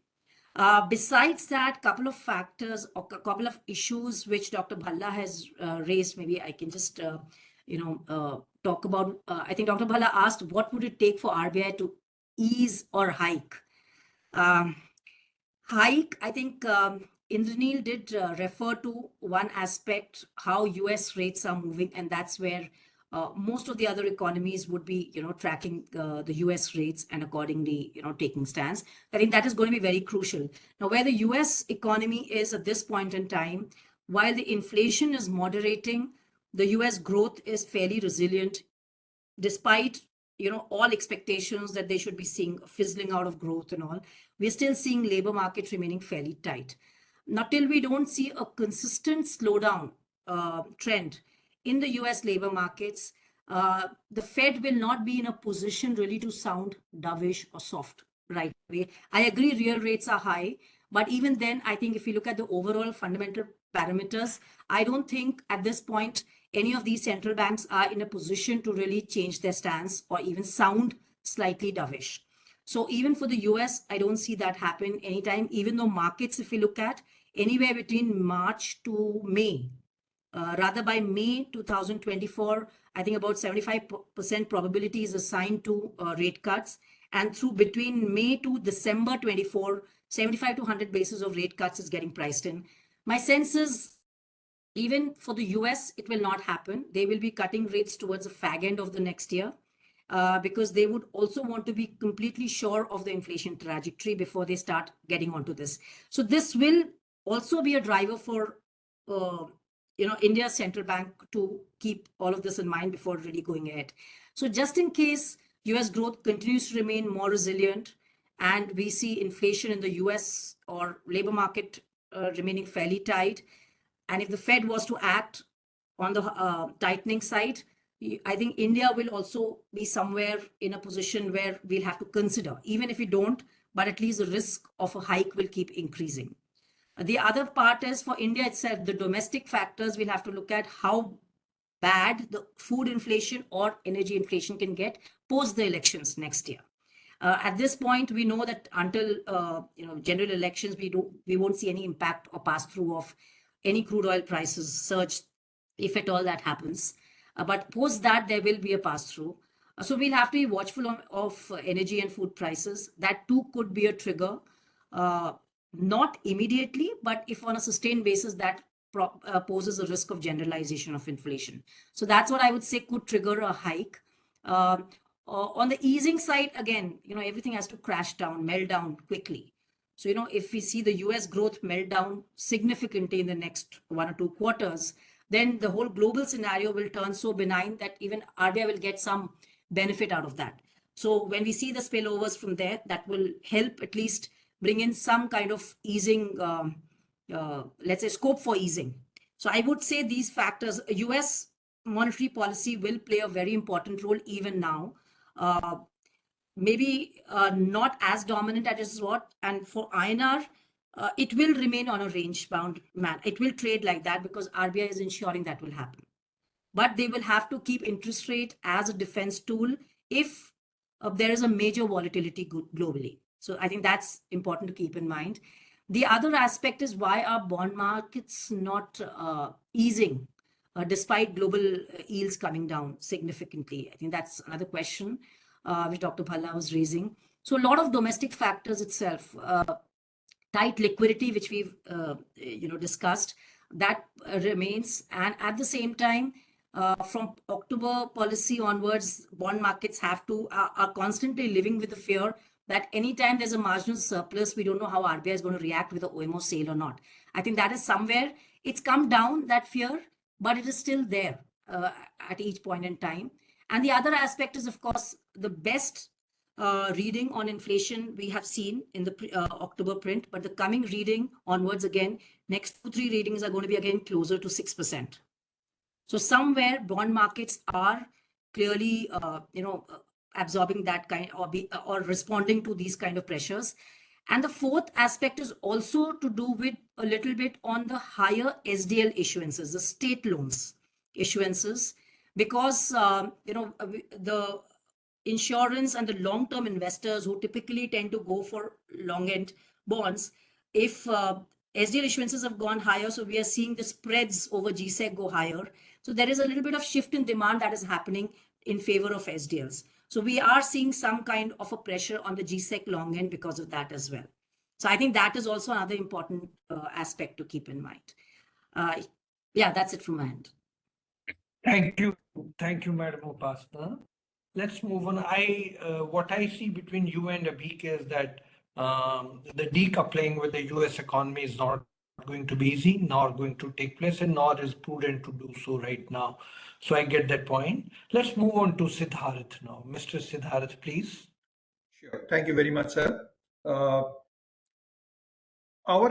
Besides that, couple of factors or a couple of issues which Dr. Bhalla has raised, maybe I can just, talk about. I think Dr. Bhalla asked, what would it take for RBI to ease or hike? I think Indranil did refer to one aspect, how US rates are moving, and that's where most of the other economies would be, tracking the US rates and accordingly, taking stance. I think that is going to be very crucial. Now, where the US economy is at this point in time, while the inflation is moderating, the US growth is fairly resilient, despite all expectations that they should be seeing fizzling out of growth and all. We're still seeing labor market remaining fairly tight. Not till we don't see a consistent slowdown trend in the US labor markets, the Fed will not be in a position really to sound dovish or soft right away. I agree real rates are high, but even then, I think if you look at the overall fundamental parameters, I don't think at this point any of these central banks are in a position to really change their stance or even sound slightly dovish. So even for the US, I don't see that happen anytime, even though markets, if we look at anywhere between March to May, rather by May 2024, I think about 75% probability is assigned to rate cuts. And through between May to December 24, 75 to 100 basis of rate cuts is getting priced in. My sense is, even for the US, it will not happen. They will be cutting rates towards the fag end of the next year because they would also want to be completely sure of the inflation trajectory before they start getting onto this. So this will also be a driver for India's central bank to keep all of this in mind before really going ahead. So just in case US growth continues to remain more resilient and we see inflation in the US or labor market remaining fairly tight, and if the Fed was to act on the tightening side, I think India will also be somewhere in a position where we'll have to consider, even if we don't, but at least the risk of a hike will keep increasing. The other part is for India itself, the domestic factors, we'll have to look at how bad the food inflation or energy inflation can get post the elections next year. At this point, we know that until general elections, we won't see any impact or pass through of any crude oil prices surge, if at all that happens. But post that, there will be a pass through. So we'll have to be watchful of energy and food prices. That too could be a trigger, not immediately, but if on a sustained basis, that poses a risk of generalization of inflation. So that's what I would say could trigger a hike. On the easing side, again, everything has to crash down, melt down quickly. So, if we see the US growth melt down significantly in the next 1 or 2 quarters, then the whole global scenario will turn so benign that even RBI will get some benefit out of that. So when we see the spillovers from there, that will help at least bring in some kind of easing, let's say scope for easing. So I would say these factors, US monetary policy will play a very important role even now. Maybe not as dominant as what, and for INR, it will remain on a range bound man. It will trade like that because RBI is ensuring that will happen. But they will have to keep interest rate as a defense tool if there is a major volatility globally. So I think that's important to keep in mind. The other aspect is why are bond markets not easing despite global yields coming down significantly? I think that's another question which Dr. Bhalla was raising. So a lot of domestic factors itself, tight liquidity, which we've discussed, that remains. And at the same time, from October policy onwards, bond markets are constantly living with the fear that anytime there's a marginal surplus, we don't know how RBI is going to react with the OMO sale or not. I think that is somewhere, it's come down, that fear, but it is still there at each point in time. And the other aspect is, of course, the best reading on inflation we have seen in the October print, but the coming reading onwards again, next 2-3 readings are going to be again closer to 6%. So somewhere bond markets are clearly, absorbing that kind or responding to these kind of pressures. And the fourth aspect is also to do with a little bit on the higher SDL issuances, the state loans issuances, because, the insurance and the long-term investors who typically tend to go for long-end bonds, if SDL issuances have gone higher, so we are seeing the spreads over GSEC go higher. So there is a little bit of shift in demand that is happening in favor of SDLs. So we are seeing some kind of a pressure on the GSEC long end because of that as well. So I think that is also another important aspect to keep in mind. Yeah, that's it from my end. Thank you, Madam Upasana. Let's move on. What I see between you and Abhik is that the decoupling with the US economy is not going to be easy, nor going to take place, and nor is prudent to do so right now. So I get that point. Let's move on to Siddharth now. Mr. Siddharth, please. Sure. Thank you very much, sir. Our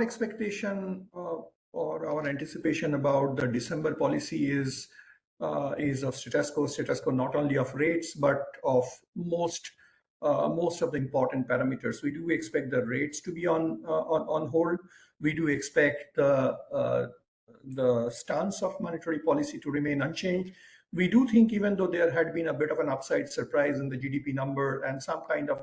expectation or our anticipation about the December policy is of status quo not only of rates but of most of the important parameters. We do expect the rates to be on hold. We do expect the stance of monetary policy to remain unchanged. We do think, even though there had been a bit of an upside surprise in the GDP number and some kind of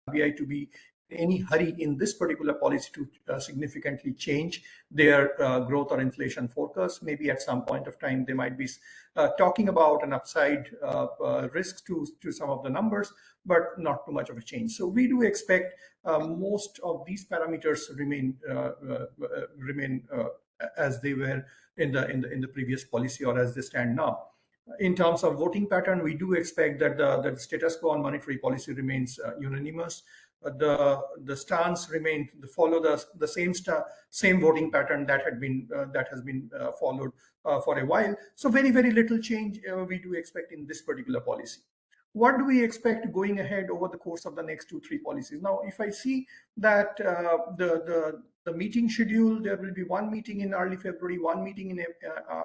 RBI to be in any hurry in this particular policy to significantly change their growth or inflation forecast. Maybe at some point of time they might be talking about an upside risk to some of the numbers, but not too much of a change. So we do expect most of these parameters remain as they were in the previous policy or as they stand now. In terms of voting pattern, we do expect that the status quo on monetary policy remains unanimous. The stance remains to follow the same voting pattern that has been followed for a while. So very little change we do expect in this particular policy. What do we expect going ahead over the course of the next 2-3 policies? Now, if I see that the meeting schedule, there will be one meeting in early February, one meeting in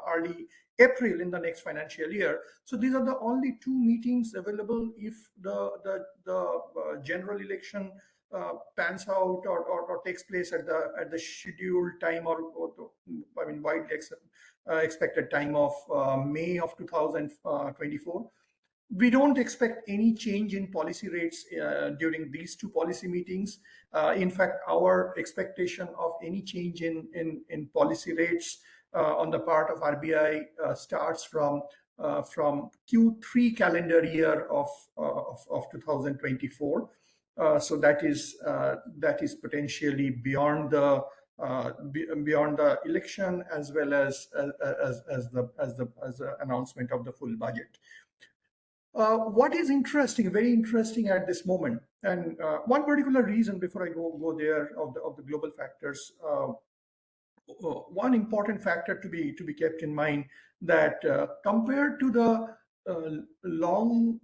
early April in the next financial year. So these are the only 2 meetings available if the general election pans out or takes place at the scheduled time or widely expected time of May of 2024. We don't expect any change in policy rates during these 2 policy meetings. In fact, our expectation of any change in policy rates on the part of RBI starts from Q3 calendar year of 2024. So that is potentially beyond the election, as well as the announcement of the full budget. What is interesting, very interesting at this moment, and one particular reason before I go there of the global factors. One important factor to be kept in mind, that compared to the long-term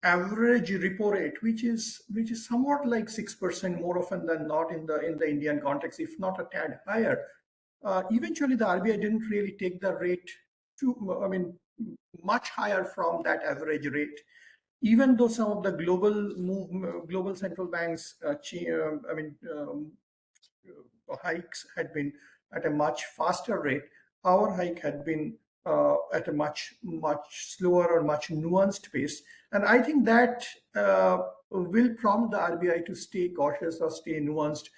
average repo rate, which is somewhat like 6% more often than not in the Indian context, if not a tad higher. Eventually, the RBI didn't really take the rate much higher from that average rate, even though some of the global central banks hikes had been at a much faster rate. Our hike had been at a much slower or much nuanced pace, and I think that will prompt the RBI to stay cautious or stay nuanced,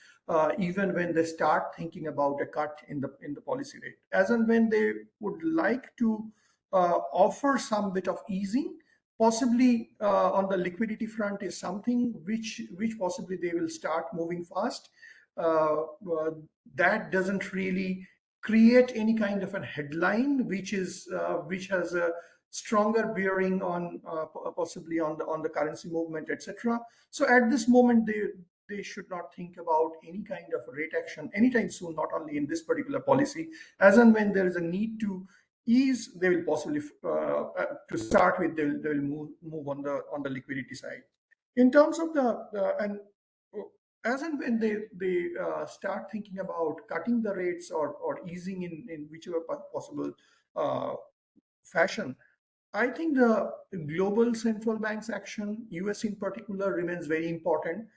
even when they start thinking about a cut in the policy rate. As and when they would like to offer some bit of easing, possibly on the liquidity front, is something which possibly they will start moving fast. That doesn't really create any kind of a headline which has a stronger bearing on possibly on the currency movement, etc. So at this moment, they should not think about any kind of rate action anytime soon, not only in this particular policy. As and when there is a need to ease, they will possibly to start with, they will move on the liquidity side. In terms of and as and when they start thinking about cutting the rates or easing in whichever possible fashion, I think the global central bank's action, US in particular, remains very important.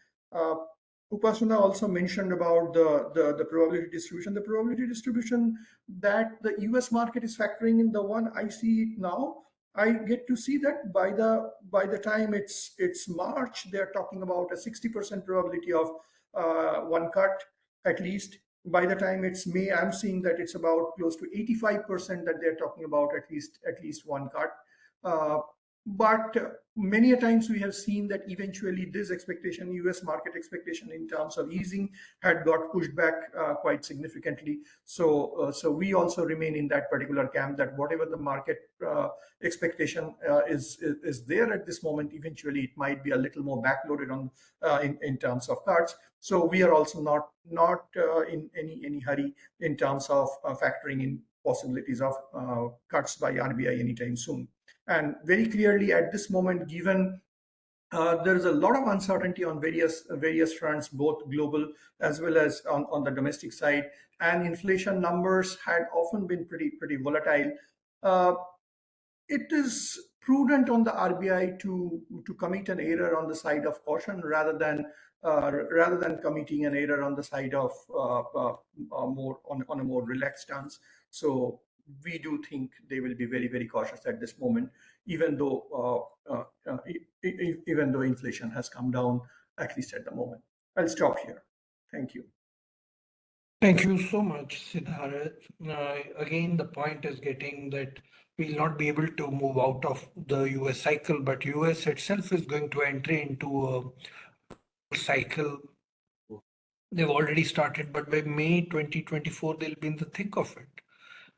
Upasana also mentioned about the probability distribution. The probability distribution that the US market is factoring in, the one I see it now, I get to see that by the time it's March, they're talking about a 60% probability of one cut at least. By the time it's May, I'm seeing that it's about close to 85% that they're talking about at least one cut. But many a times we have seen that eventually this expectation, US market expectation in terms of easing, had got pushed back quite significantly. So we also remain in that particular camp, that whatever the market expectation is there at this moment, eventually it might be a little more backloaded on in terms of cuts. So we are also not in any hurry in terms of factoring in possibilities of cuts by RBI anytime soon. And very clearly at this moment, given there is a lot of uncertainty on various fronts, both global as well as on the domestic side, and inflation numbers had often been pretty volatile. It is prudent on the RBI to commit an error on the side of caution rather than committing an error on the side of more on a more relaxed stance. So we do think they will be very cautious at this moment, even though inflation has come down, at least at the moment. I'll stop here. Thank you. Thank you so much, Siddharth. Again, the point is getting that we'll not be able to move out of the US cycle, but US itself is going to enter into a cycle. They've already started, but by May 2024, they'll be in the thick of it.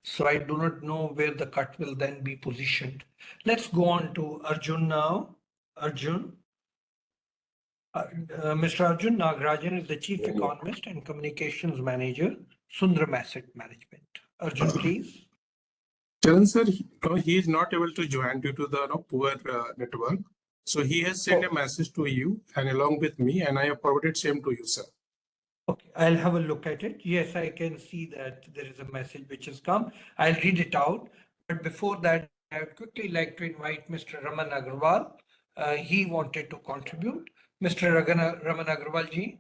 So I do not know where the cut will then be positioned. Let's go on to Arjun now. Arjun. Mr. Arjun Nagarajan is the Chief Economist and Communications Manager, Sundaram Asset Management. Arjun, please. Charan sir, he is not able to join due to the poor network. So he has sent a message to you and along with me, and I have forwarded same to you, sir. Okay, I'll have a look at it. Yes, I can see that there is a message which has come. I'll read it out. But before that, I would quickly like to invite Mr. Raman Agarwal. He wanted to contribute. Mr. Raman Agarwal ji.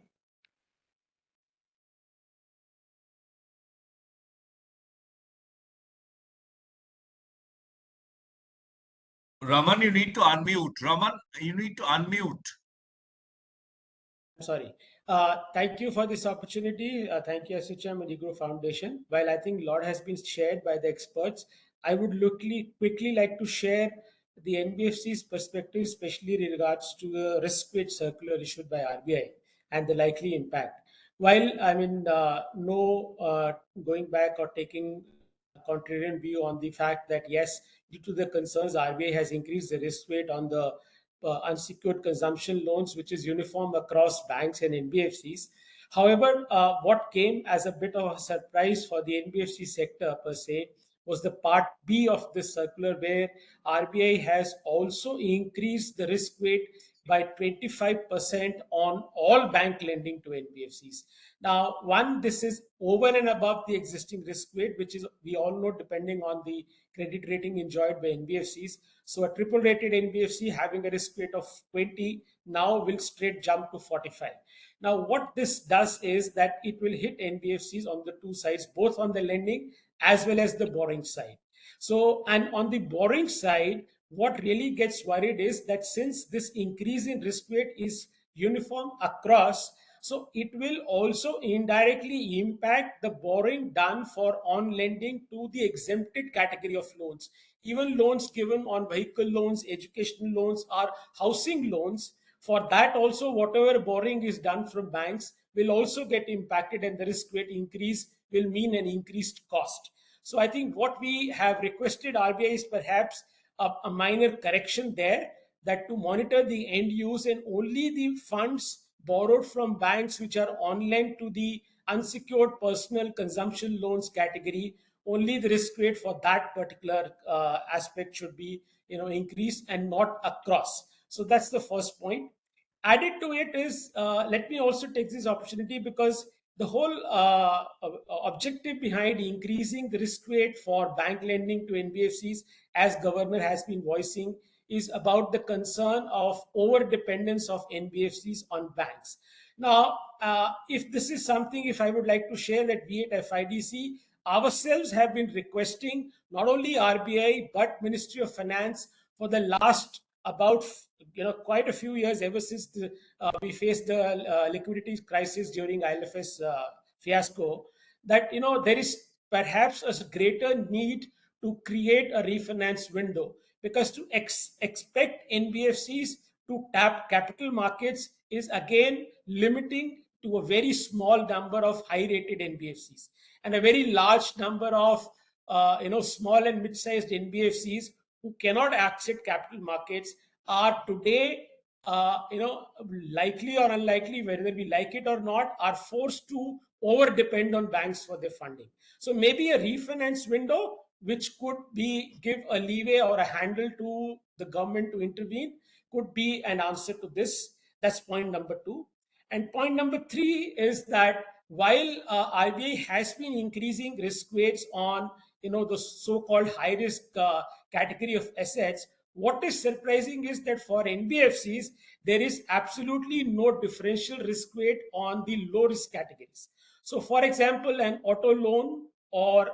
Raman, you need to unmute. Raman, you need to unmute. Sorry. Thank you for this opportunity. Thank you, ASSOCHAM and EGROW Foundation. While I think a lot has been shared by the experts, I would quickly like to share the NBFC's perspective, especially in regards to the risk weight circular issued by RBI and the likely impact. While I mean, no going back or taking contrarian view on the fact that yes, due to the concerns, RBI has increased the risk weight on the unsecured consumption loans, which is uniform across banks and NBFCs. However, what came as a bit of a surprise for the NBFC sector per se was the part B of this circular, where RBI has also increased the risk weight by 25% on all bank lending to NBFCs. Now, one, this is over and above the existing risk weight, which is, we all know, depending on the credit rating enjoyed by NBFCs. So a triple rated NBFC having a risk weight of 20 now will straight jump to 45. Now, what this does is that it will hit NBFCs on the two sides, both on the lending as well as the borrowing side. So, and on the borrowing side, what really gets worried is that since this increase in risk weight is uniform across, so it will also indirectly impact the borrowing done for on lending to the exempted category of loans. Even loans given on vehicle loans, educational loans, or housing loans, for that also, whatever borrowing is done from banks will also get impacted, and the risk weight increase will mean an increased cost. So I think what we have requested RBI is perhaps a minor correction there, that to monitor the end use and only the funds borrowed from banks which are on lend to the unsecured personal consumption loans category, only the risk weight for that particular aspect should be increased and not across. So that's the first point. Added to it is, let me also take this opportunity, because the whole objective behind increasing the risk weight for bank lending to NBFCs, as governor has been voicing, is about the concern of over dependence of NBFCs on banks. Now, if this is something, if I would like to share that we at FIDC ourselves have been requesting not only RBI but Ministry of Finance for the last about quite a few years, ever since we faced the liquidity crisis during ILFS fiasco, that there is perhaps a greater need to create a refinance window, because to expect NBFCs to tap capital markets is again limiting to a very small number of high rated NBFCs, and a very large number of small and mid-sized NBFCs who cannot access capital markets are today, likely or unlikely, whether we like it or not, are forced to over depend on banks for their funding. So maybe a refinance window, which could give a leeway or a handle to the government to intervene, could be an answer to this. That's point number 2. And point number 3 is that while RBI has been increasing risk weights on the so-called high risk category of assets, what is surprising is that for NBFCs there is absolutely no differential risk weight on the low risk categories. So, for example, an auto loan or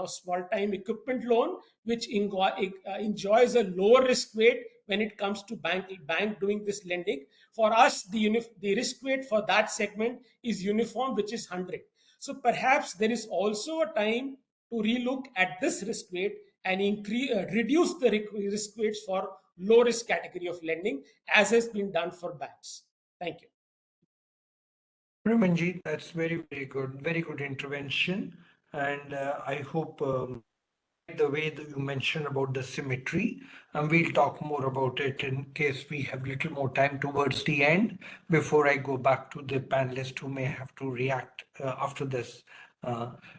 small time equipment loan, which enjoys a lower risk weight when it comes to bank doing this lending, for us the risk weight for that segment is uniform, which is 100. So perhaps there is also a time to relook at this risk weight and reduce the risk weights for low risk category of lending, as has been done for banks. Thank you. Ramanji, that's very, very good intervention. And I hope the way that you mentioned about the symmetry, and we'll talk more about it in case we have little more time towards the end, before I go back to the panelists who may have to react after this.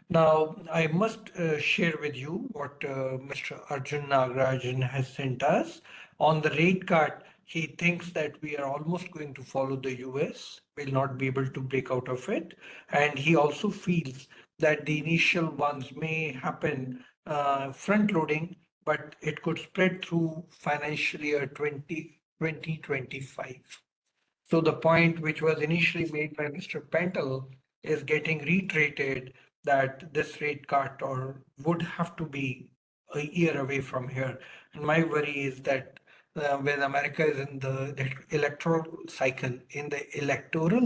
Now, I must share with you what Mr. Arjun Nagarajan has sent us. On the rate cut, he thinks that we are almost going to follow the US, will not be able to break out of it. And he also feels that the initial ones may happen front loading, but it could spread through financial year 2025. So the point which was initially made by Mr. Pentel is getting reiterated, that this rate cut or would have to be a year away from here. And my worry is that when America is in the electoral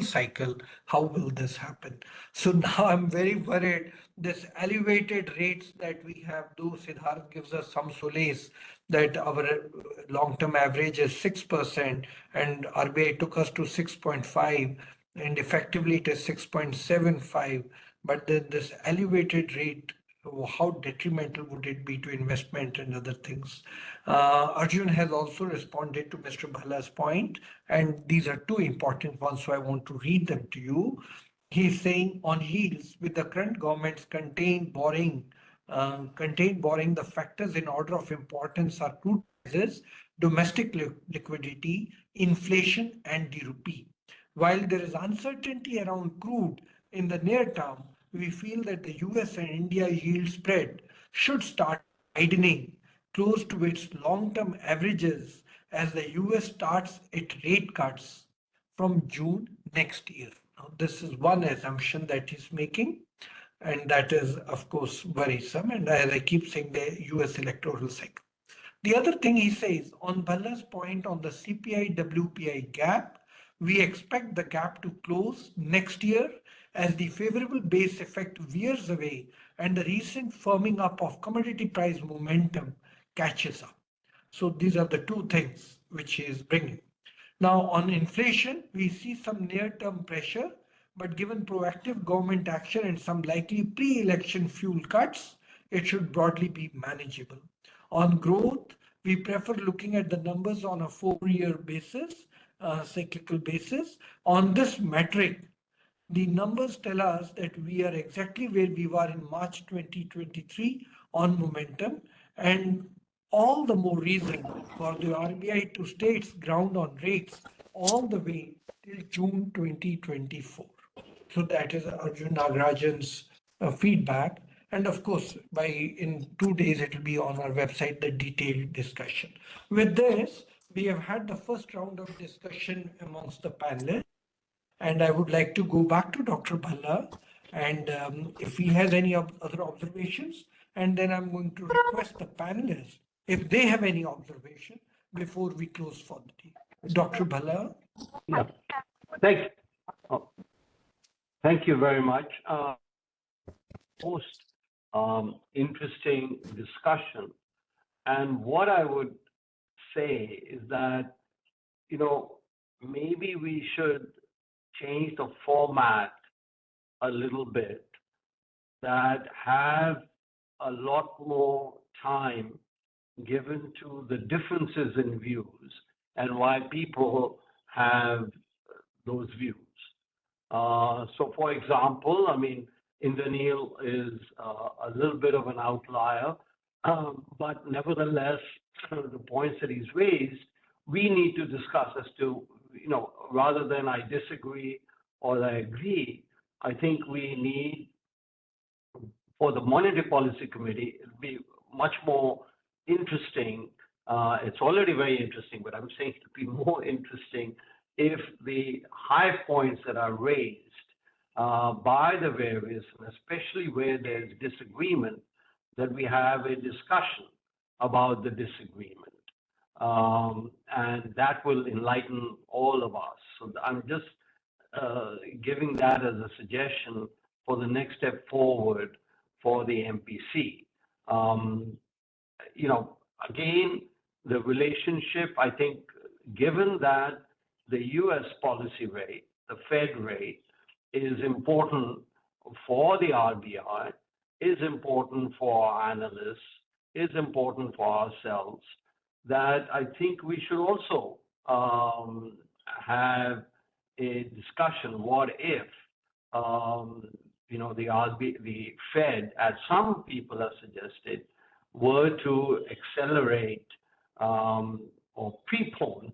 cycle, how will this happen? So now I'm very worried. This elevated rates that we have, though Siddharth gives us some solace that our long-term average is 6% and RBI took us to 6.5 and effectively it is 6.75. But then this elevated rate, how detrimental would it be to investment and other things? Arjun has also responded to Mr. Bhala's point, and these are two important ones, so I want to read them to you. He's saying on yields, with the current government's contained borrowing, the factors in order of importance are crude prices, domestic liquidity, inflation, and the rupee. While there is uncertainty around crude in the near term, we feel that the US and India yield spread should start widening close to its long-term averages as the US starts its rate cuts from June next year. Now, this is one assumption that he's making, and that is, of course, worrisome. And as I keep saying, the US electoral cycle. The other thing he says on Bhalla's point on the CPI WPI gap, we expect the gap to close next year as the favorable base effect veers away and the recent firming up of commodity price momentum catches up. So these are the two things which he is bringing. Now on inflation, we see some near-term pressure, but given proactive government action and some likely pre-election fuel cuts, it should broadly be manageable. On growth, we prefer looking at the numbers on a 4-year basis, cyclical basis. On this metric, the numbers tell us that we are exactly where we were in March 2023 on momentum, and all the more reason for the RBI to stay its ground on rates all the way till June 2024. So that is Arjun Nagarajan's feedback. And of course, in 2 days, it will be on our website, the detailed discussion. With this, we have had the first round of discussion amongst the panelists. And I would like to go back to Dr. Bhalla, and if he has any other observations, and then I'm going to request the panelists if they have any observation before we close for the day. Dr. Bhalla. Yeah. Thank you very much. Most interesting discussion. And what I would say is that, maybe we should change the format a little bit, that have a lot more time given to the differences in views and why people have those views. So for example, Indranil is a little bit of an outlier, but nevertheless, the points that he's raised, we need to discuss as to, rather than I disagree or I agree, I think we need, for the Monetary Policy Committee, it'll be much more interesting. It's already very interesting, but I'm saying it'll be more interesting if the high points that are raised by the various, and especially where there's disagreement, that we have a discussion about the disagreement. And that will enlighten all of us. So I'm just giving that as a suggestion for the next step forward for the MPC. Again, the relationship, I think, given that the US policy rate, the Fed rate, is important for the RBI, is important for our analysts, is important for ourselves, that I think we should also have a discussion. What if, the Fed, as some people have suggested, were to accelerate or prepone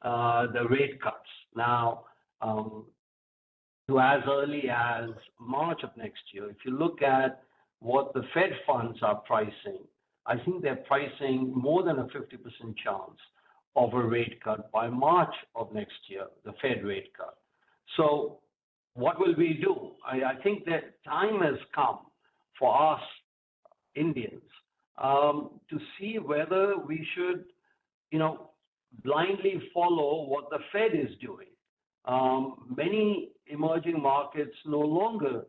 the rate cuts now to as early as March of next year. If you look at what the Fed funds are pricing, I think they're pricing more than a 50% chance of a rate cut by March of next year, the Fed rate cut. So what will we do? I think that time has come for us Indians to see whether we should, blindly follow what the Fed is doing. Many emerging markets no longer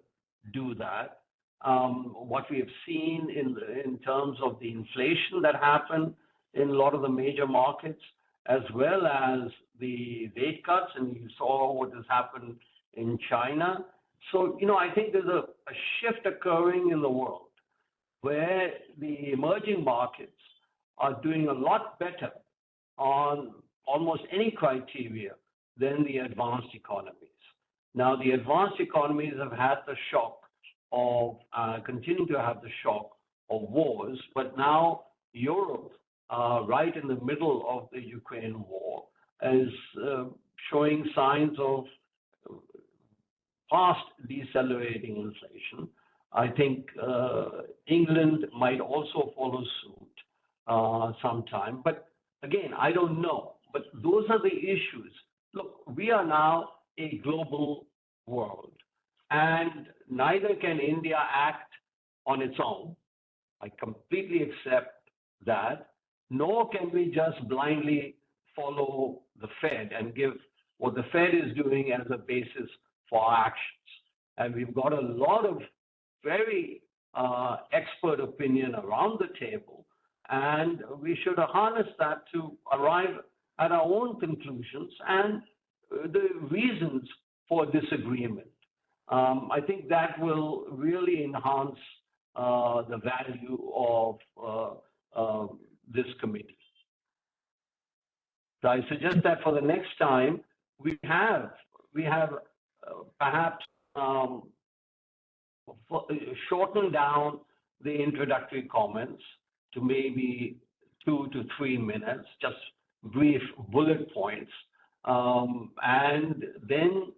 do that. What we have seen in terms of the inflation that happened in a lot of the major markets, as well as the rate cuts, and you saw what has happened in China. So, I think there's a shift occurring in the world where the emerging markets are doing a lot better on almost any criteria than the advanced economies. Now, the advanced economies have had the shock of, continue to have the shock of wars, but now Europe, right in the middle of the Ukraine war, is showing signs of fast decelerating inflation. I think England might also follow suit sometime. But again, I don't know. But those are the issues. Look, we are now a global world, and neither can India act on its own. I completely accept that. Nor can we just blindly follow the Fed and give what the Fed is doing as a basis for our actions. And we've got a lot of very expert opinion around the table, and we should harness that to arrive at our own conclusions and the reasons for disagreement. I think that will really enhance the value of this committee. So I suggest that for the next time we have perhaps shorten down the introductory comments to maybe 2 to 3 minutes, just brief bullet points, and then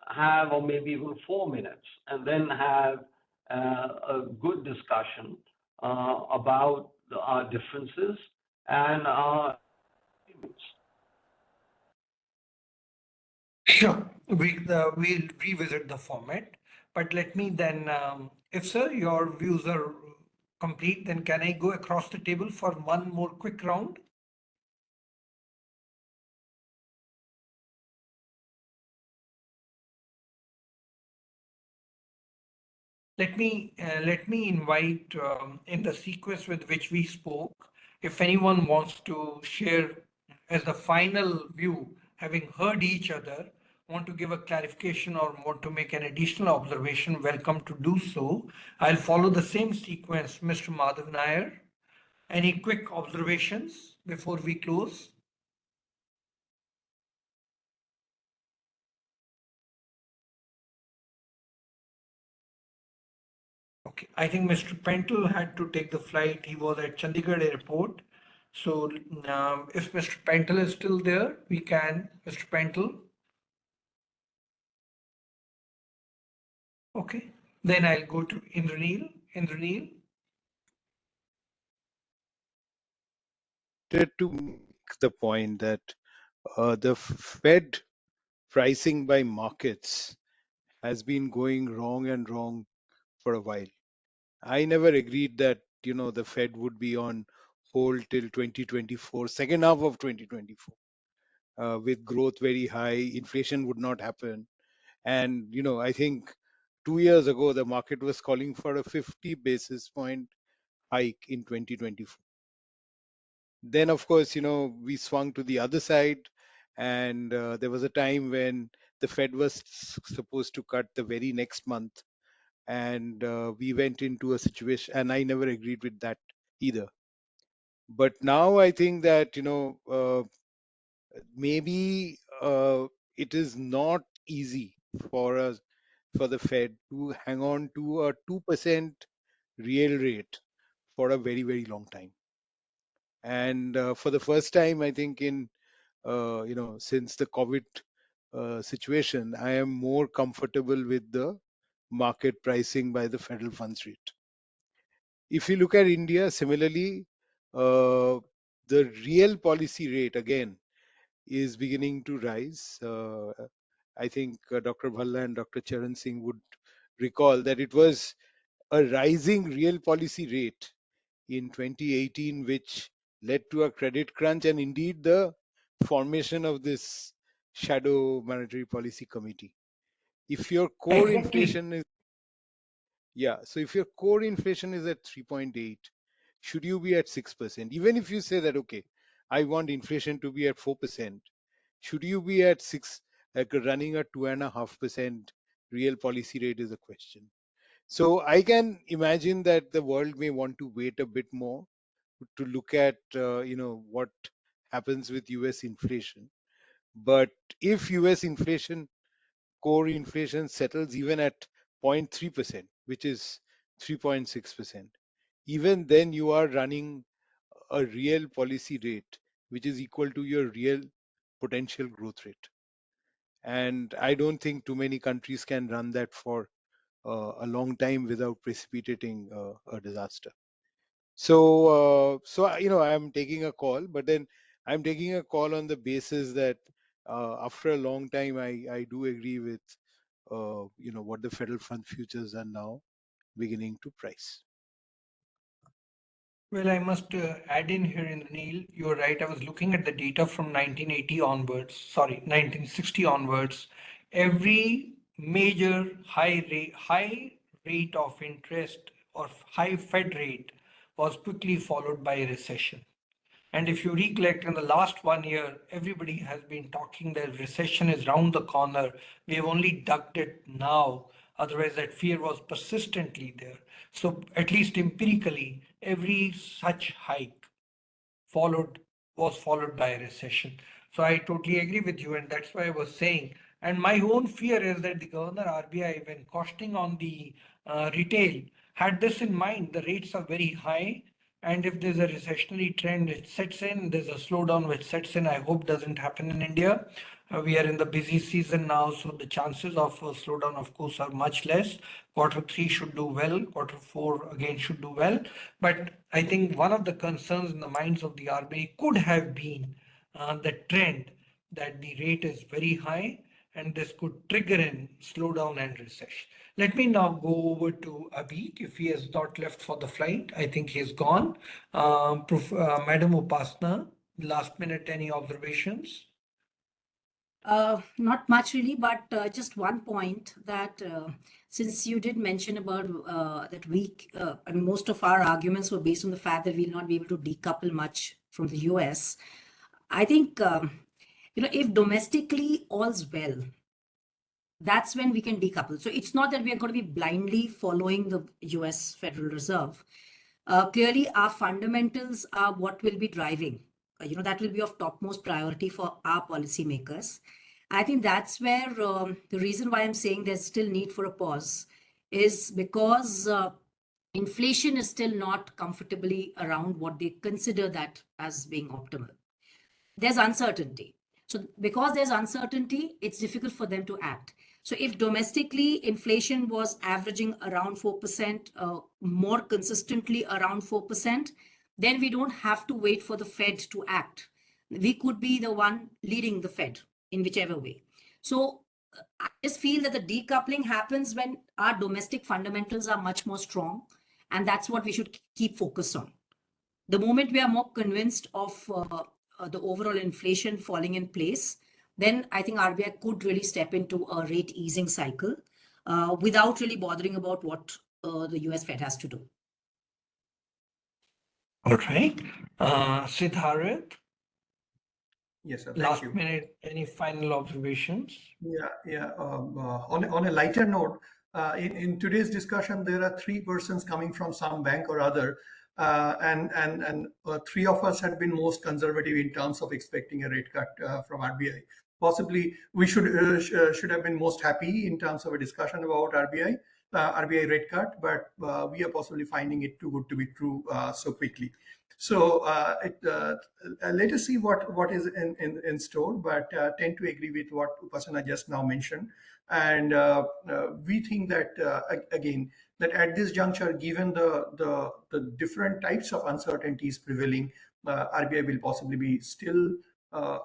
have, or maybe even 4 minutes, and then have a good discussion about our differences and our agreements. Sure, we'll revisit the format, but let me then, if sir, your views are complete, then can I go across the table for one more quick round? Let me invite in the sequence with which we spoke, if anyone wants to share as the final view, having heard each other, want to give a clarification or want to make an additional observation, welcome to do so. I'll follow the same sequence, Mr. Madhav Nair. Any quick observations before we close? Okay, I think Mr. Pentel had to take the flight. He was at Chandigarh airport. So if Mr. Pentel is still there, we can, Mr. Pentel. Okay, then I'll go to Indranil. Indranil. To make the point that the Fed pricing by markets has been going wrong and wrong for a while. I never agreed that the Fed would be on hold till 2024, second half of 2024, with growth very high, inflation would not happen, and I think 2 years ago the market was calling for a 50 basis point hike in 2024. Then of course we swung to the other side, and there was a time when the Fed was supposed to cut the very next month, and we went into a situation, and I never agreed with that either. But now I think that maybe it is not easy for the Fed to hang on to a 2% real rate for a very, very long time. And for the first time, I think in since the COVID situation, I am more comfortable with the market pricing by the federal funds rate. If you look at India, similarly, the real policy rate again is beginning to rise. I think Dr. Bhalla and Dr. Charan Singh would recall that it was a rising real policy rate in 2018, which led to a credit crunch and indeed the formation of this shadow monetary policy committee. If your core inflation is, so if your core inflation is at 3.8, should you be at 6%? Even if you say that, okay, I want inflation to be at 4%, should you be at 6, like running a 2.5% real policy rate is a question. So I can imagine that the world may want to wait a bit more to look at what happens with US inflation. But if US inflation, core inflation settles even at 0.3%, which is 3.6%, even then you are running a real policy rate which is equal to your real potential growth rate. And I don't think too many countries can run that for a long time without precipitating a disaster. So I'm taking a call, but then I'm taking a call on the basis that after a long time, I do agree with what the federal fund futures are now beginning to price. Well, I must add in here, Neil, you're right. I was looking at the data from 1980 onwards, sorry, 1960 onwards. Every major high rate of interest or high Fed rate was quickly followed by a recession. And if you recollect, in the last 1 year, everybody has been talking that recession is round the corner. We have only ducked it now. Otherwise, that fear was persistently there. So, at least empirically, every such hike was followed by a recession. So I totally agree with you, and that's why I was saying. And my own fear is that the governor RBI, when costing on the retail, had this in mind. The rates are very high, and if there's a recessionary trend which sets in, there's a slowdown which sets in. I hope doesn't happen in India. We are in the busy season now, so the chances of a slowdown, of course, are much less. Quarter 3 should do well. Quarter 4 again should do well. But I think one of the concerns in the minds of the RBI could have been the trend that the rate is very high, and this could trigger in slowdown and recession. Let me now go over to Abhi if he has not left for the flight. I think he's gone. Madam Upasna, last minute, any observations? Not much really, but just one point that since you did mention about that I mean, most of our arguments were based on the fact that we'll not be able to decouple much from the US. I think, if domestically all's well, that's when we can decouple. So it's not that we are going to be blindly following the US Federal Reserve. Clearly, our fundamentals are what will be driving. That will be of topmost priority for our policymakers. I think that's where the reason why I'm saying there's still need for a pause is because inflation is still not comfortably around what they consider that as being optimal. There's uncertainty. So because there's uncertainty, it's difficult for them to act. So if domestically inflation was averaging around 4%, more consistently around 4%, then we don't have to wait for the Fed to act. We could be the one leading the Fed in whichever way. So I just feel that the decoupling happens when our domestic fundamentals are much more strong, and that's what we should keep focus on. The moment we are more convinced of the overall inflation falling in place, then I think RBI could really step into a rate easing cycle without really bothering about what the US Fed has to do. All right. Siddharth, Yes, sir. Thank last you. minute, any final observations? Yeah. On a lighter note, in today's discussion, there are 3 persons coming from some bank or other, and 3 of us had been most conservative in terms of expecting a rate cut from RBI. Possibly, we should have been most happy in terms of a discussion about RBI rate cut, but we are possibly finding it too good to be true so quickly. So let us see what is in store, but tend to agree with what Upasana just now mentioned. And we think that, again, that at this juncture, given the different types of uncertainties prevailing, RBI will possibly be still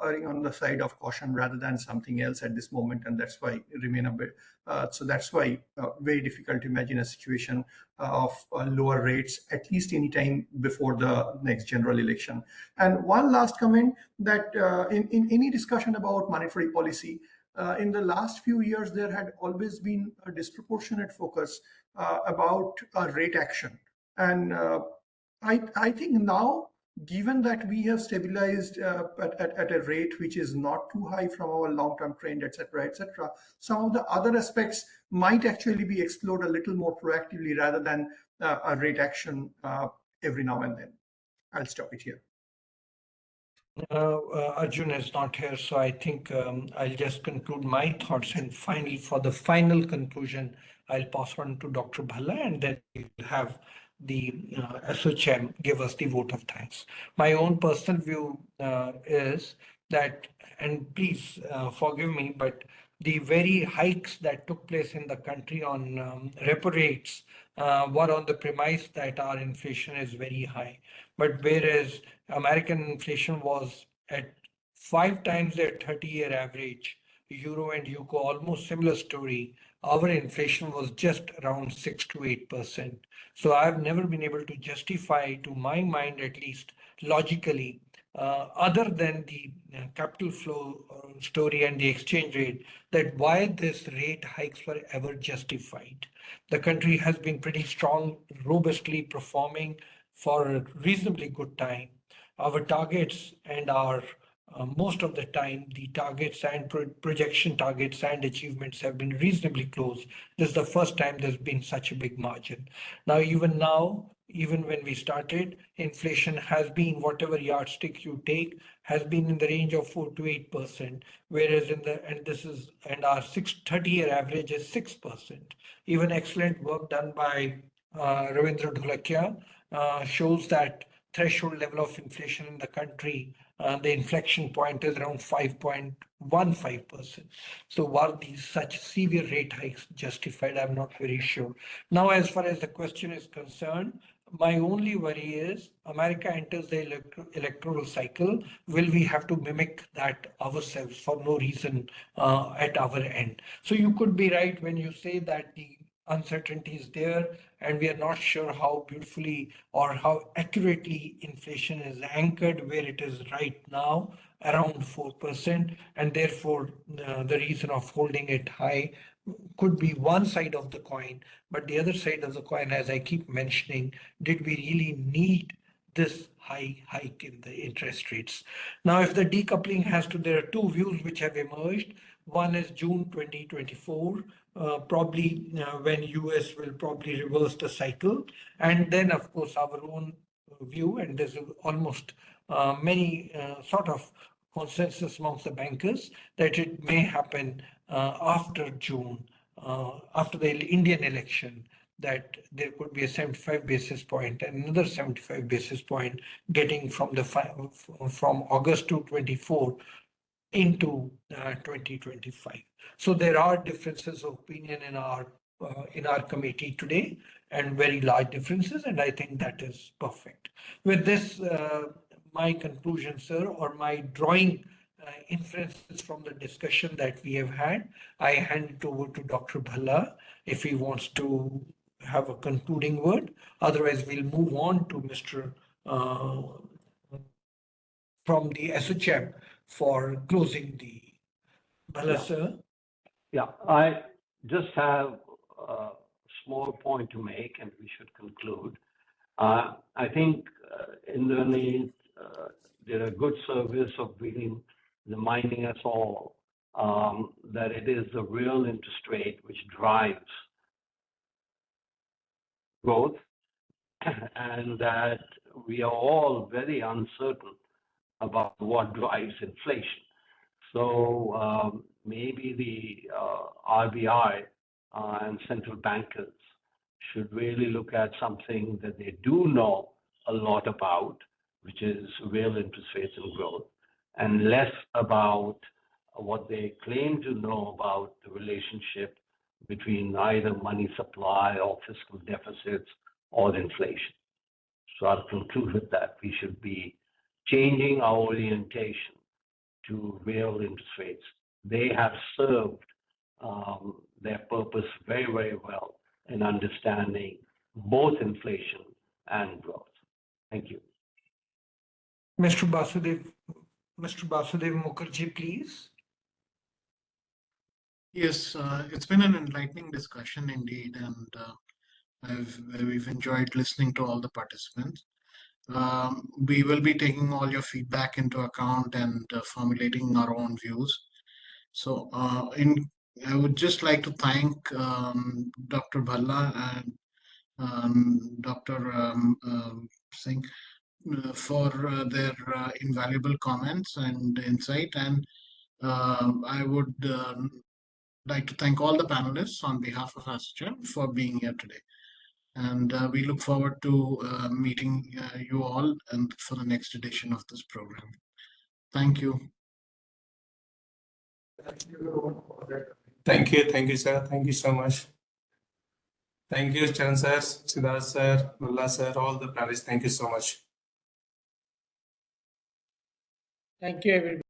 erring on the side of caution rather than something else at this moment, and that's why remain a bit. So that's why very difficult to imagine a situation of lower rates at least any time before the next general election. And one last comment that in any discussion about monetary policy, in the last few years there had always been a disproportionate focus about rate action, and I think now, given that we have stabilized at a rate which is not too high from our long-term trend, etc., some of the other aspects might actually be explored a little more proactively rather than a rate action every now and then. I'll stop it here. Arjun is not here, so I think I'll just conclude my thoughts. And finally, for the final conclusion, I'll pass on to Dr. Bhalla, and then we'll have the ASSOCHAM give us the vote of thanks. My own personal view is that, and please forgive me, but the very hikes that took place in the country on repo rates were on the premise that our inflation is very high. But whereas American inflation was at 5 times their 30-year average, Euro and UCO, almost similar story. Our inflation was just around 6 to 8%. So I've never been able to justify, to my mind at least, logically, other than the capital flow story and the exchange rate, that why this rate hikes were ever justified. The country has been pretty strong, robustly performing for a reasonably good time. Our targets and our most of the time, the targets and projection targets and achievements have been reasonably close. This is the first time there's been such a big margin. Even when we started, inflation has been, whatever yardstick you take, has been in the range of 4 to 8%, whereas our 30-year average is 6%. Even excellent work done by Ravindra Dholakia shows that threshold level of inflation in the country, the inflection point is around 5.15%. So were these such severe rate hikes justified? I'm not very sure. Now, as far as the question is concerned, my only worry is America enters the electoral cycle. Will we have to mimic that ourselves for no reason at our end? So you could be right when you say that the uncertainty is there and we are not sure how beautifully or how accurately inflation is anchored where it is right now, around 4%, and therefore the reason of holding it high could be one side of the coin. But the other side of the coin, as I keep mentioning, did we really need this high hike in the interest rates? Now, if the decoupling has to, there are two views which have emerged. One is June 2024, probably when US will probably reverse the cycle. And then, of course, our own view, and there's almost many sort of consensus amongst the bankers that it may happen after June, after the Indian election, that there could be a 75 basis point and another 75 basis point getting from August to 24 into 2025. So there are differences of opinion in our committee today, and very large differences, and I think that is perfect. With this, my conclusion, sir, or my drawing inferences from the discussion that we have had, I hand it over to Dr. Bhalla if he wants to have a concluding word. Otherwise, we'll move on to Mr. From the ASSOCHAM for closing the Bhalla, sir. Yeah, I just have a small point to make, and we should conclude. I think Indraneet did a good service of reminding us all that it is the real interest rate which drives growth, and that we are all very uncertain about what drives inflation. So maybe the RBI and central bankers should really look at something that they do know a lot about, which is real interest rates and growth, and less about what they claim to know about the relationship between either money supply or fiscal deficits or inflation. So I'll conclude with that. We should be changing our orientation to real interest rates. They have served their purpose very, very well in understanding both inflation and growth. Thank you. Mr. Basudev Mukherjee, please. Yes, it's been an enlightening discussion indeed, and we've enjoyed listening to all the participants. We will be taking all your feedback into account and formulating our own views. So, I would just like to thank Dr. Bhalla and Dr. Singh for their invaluable comments and insight. And I would like to thank all the panelists on behalf of ASSOCHAM for being here today. And we look forward to meeting you all and for the next edition of this program. Thank you. Thank you, sir. Thank you so much. Thank you, Charan sir, Siddharth sir, Bhalla sir, all the panelists. Thank you so much. Thank you, everybody.